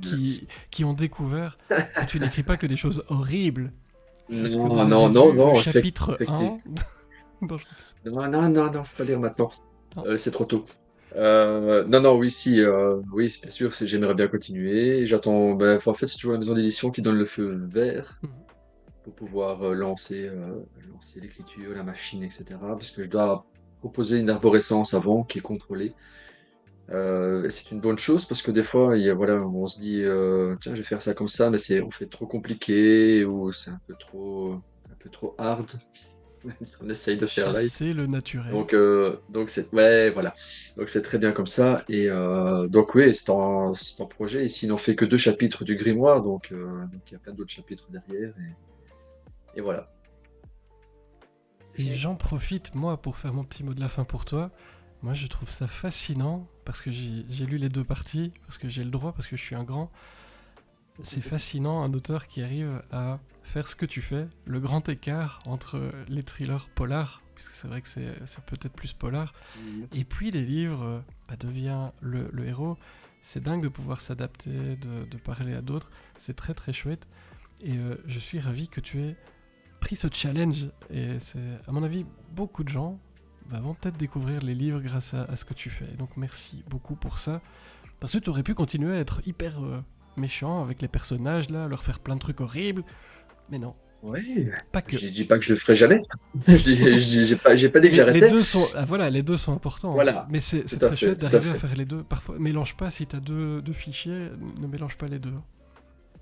qui ont découvert que tu n'écris pas que des choses horribles. Est-ce que non, vous avez non, non, vu le non, chapitre effectivement. 1 dans- Non, non, non, non, faut pas lire maintenant. Non. C'est trop tôt. Non, non, oui, si, oui, c'est bien sûr, j'aimerais bien continuer. J'attends, en fait, c'est toujours la maison d'édition qui donne le feu vert Mhm. pour pouvoir lancer l'écriture, la machine, etc. Parce que je dois proposer une arborescence avant qui est contrôlée. Et c'est une bonne chose parce que des fois, voilà, on se dit, tiens, je vais faire ça comme ça, mais on fait trop compliqué ou c'est un peu trop hard. On essaye de faire light. Chasser le naturel. Donc c'est ouais, voilà. Donc c'est très bien comme ça. Et donc oui, c'est en projet. Ici, il n'en fait que 2 chapitres du grimoire, donc il y a plein d'autres chapitres derrière. Et voilà. C'est Et fini. j'en profite, moi, pour faire mon petit mot de la fin pour toi. Moi, je trouve ça fascinant parce que j'ai lu les 2 parties, parce que j'ai le droit, parce que je suis un grand. C'est fascinant un auteur qui arrive à faire ce que tu fais, le grand écart entre les thrillers polars, puisque c'est vrai que c'est peut-être plus polar, Mhm. et puis les livres, devient le héros. C'est dingue de pouvoir s'adapter, de parler à d'autres. C'est très très chouette. Et je suis ravi que tu aies pris ce challenge. Et c'est, à mon avis, beaucoup de gens vont peut-être découvrir les livres grâce à ce que tu fais. Donc merci beaucoup pour ça. Parce que tu aurais pu continuer à être hyper méchant avec les personnages, là, leur faire plein de trucs horribles. Mais non, Ouais. pas que. Je dis pas que je le ferai jamais. J'ai pas dit que Les j'arrêtais. deux sont, voilà, les deux sont importants. Voilà. Mais c'est Tout à très fait, chouette tout à d'arriver à fait. faire les deux. Parfois, mélange pas si t'as deux fichiers, ne mélange pas les deux.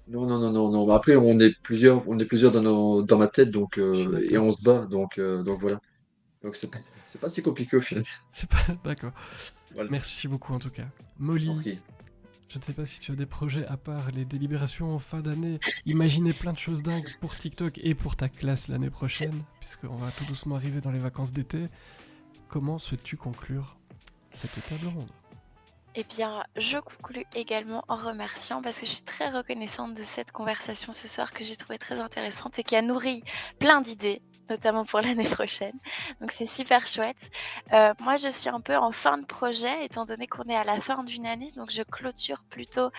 Non, non, non, non, non. Après, on est plusieurs dans ma tête, Je suis et d'accord. on se bat, donc voilà. Donc c'est pas si compliqué au final. C'est pas d'accord. Voilà. Merci beaucoup en tout cas. Je t'en Molly, prie. je ne sais pas si tu as des projets à part les délibérations en fin d'année. Imaginez plein de choses dingues pour TikTok et pour ta classe l'année prochaine, puisqu'on va tout doucement arriver dans les vacances d'été. Comment souhaites-tu conclure cette table ronde? Eh bien, je conclus également en remerciant parce que je suis très reconnaissante de cette conversation ce soir que j'ai trouvée très intéressante et qui a nourri plein d'idées, notamment pour l'année prochaine. Donc c'est super chouette. Moi, je suis un peu en fin de projet étant donné qu'on est à la fin d'une année, donc je clôture plutôt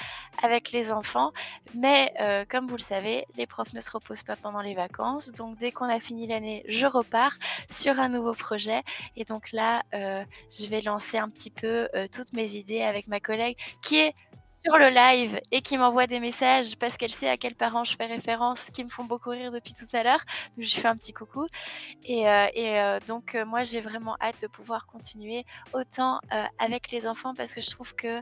avec les enfants. Mais comme vous le savez, les profs ne se reposent pas pendant les vacances. Donc dès qu'on a fini l'année, je repars sur un nouveau projet. Et donc là, je vais lancer un petit peu toutes mes idées avec ma collègue qui est sur le live et qui m'envoie des messages parce qu'elle sait à quels parents je fais référence, qui me font beaucoup rire depuis tout à l'heure. Donc je lui fais un petit coucou. Donc moi j'ai vraiment hâte de pouvoir continuer autant avec les enfants parce que je trouve que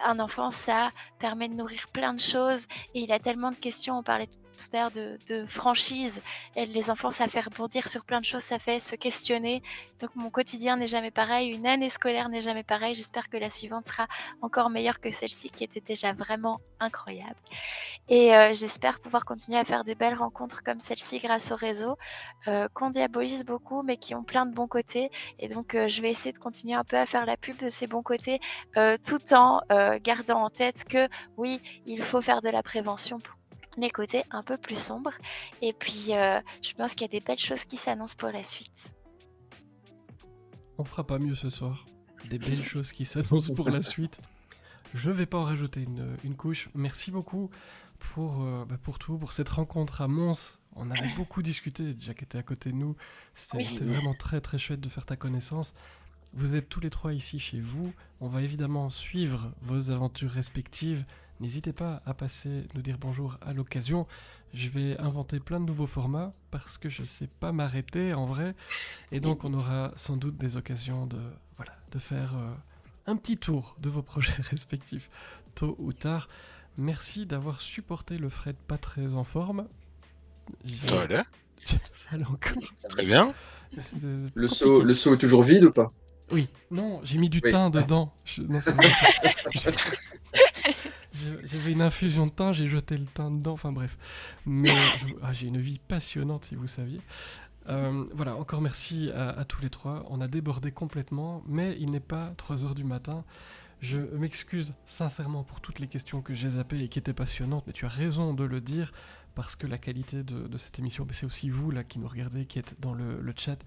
un enfant, ça permet de nourrir plein de choses et il a tellement de questions. On parlait tout à l'heure de franchise. Et les enfants, ça fait rebondir sur plein de choses, ça fait se questionner. Donc mon quotidien n'est jamais pareil, une année scolaire n'est jamais pareille. J'espère que la suivante sera encore meilleure que celle-ci qui était déjà vraiment incroyable. Et j'espère pouvoir continuer à faire des belles rencontres comme celle-ci grâce au réseau, qu'on diabolise beaucoup, mais qui ont plein de bons côtés. Et donc, je vais essayer de continuer un peu à faire la pub de ces bons côtés, tout en gardant en tête que oui, il faut faire de la prévention pour les côtés un peu plus sombres. Et puis, je pense qu'il y a des belles choses qui s'annoncent pour la suite. On fera pas mieux ce soir. Des belles choses qui s'annoncent pour la suite. Je vais pas en rajouter une couche. Merci beaucoup pour tout, pour cette rencontre à Mons. On avait beaucoup discuté, Jack était à côté de nous. C'était vraiment très très chouette de faire ta connaissance. Vous êtes tous les trois ici chez vous. On va évidemment suivre vos aventures respectives. N'hésitez pas à passer nous dire bonjour à l'occasion. Je vais inventer plein de nouveaux formats parce que je sais pas m'arrêter en vrai. Et donc on aura sans doute des occasions de, voilà, de faire un petit tour de vos projets respectifs tôt ou tard. Merci d'avoir supporté le Fred pas très en forme. Voilà, Ça allait encore. très bien. C'était Le compliqué. seau est toujours vide ou pas? Oui, non, j'ai mis du Oui. thym dedans. Non, ça va pas. J'avais une infusion de thym, j'ai jeté le thym dedans, enfin bref. Mais j'ai une vie passionnante si vous saviez. Voilà, encore merci à tous les trois. On a débordé complètement, mais il n'est pas 3h du matin. Je m'excuse sincèrement pour toutes les questions que j'ai zappées et qui étaient passionnantes, mais tu as raison de le dire, parce que la qualité de cette émission, c'est aussi vous là qui nous regardez, qui êtes dans le chat.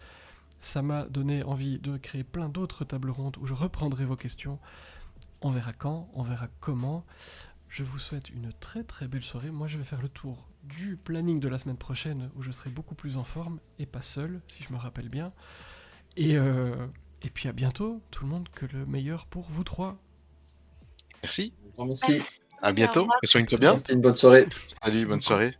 Ça m'a donné envie de créer plein d'autres tables rondes où je reprendrai vos questions. On verra quand, on verra comment. Je vous souhaite une très très belle soirée. Moi, je vais faire le tour du planning de la semaine prochaine où je serai beaucoup plus en forme et pas seul, si je me rappelle bien. Et puis à bientôt, tout le monde, que le meilleur pour vous trois. Merci. Merci. À bientôt. Au revoir. Et soigne-toi bien. Merci, une bonne soirée. Salut, bonne soirée.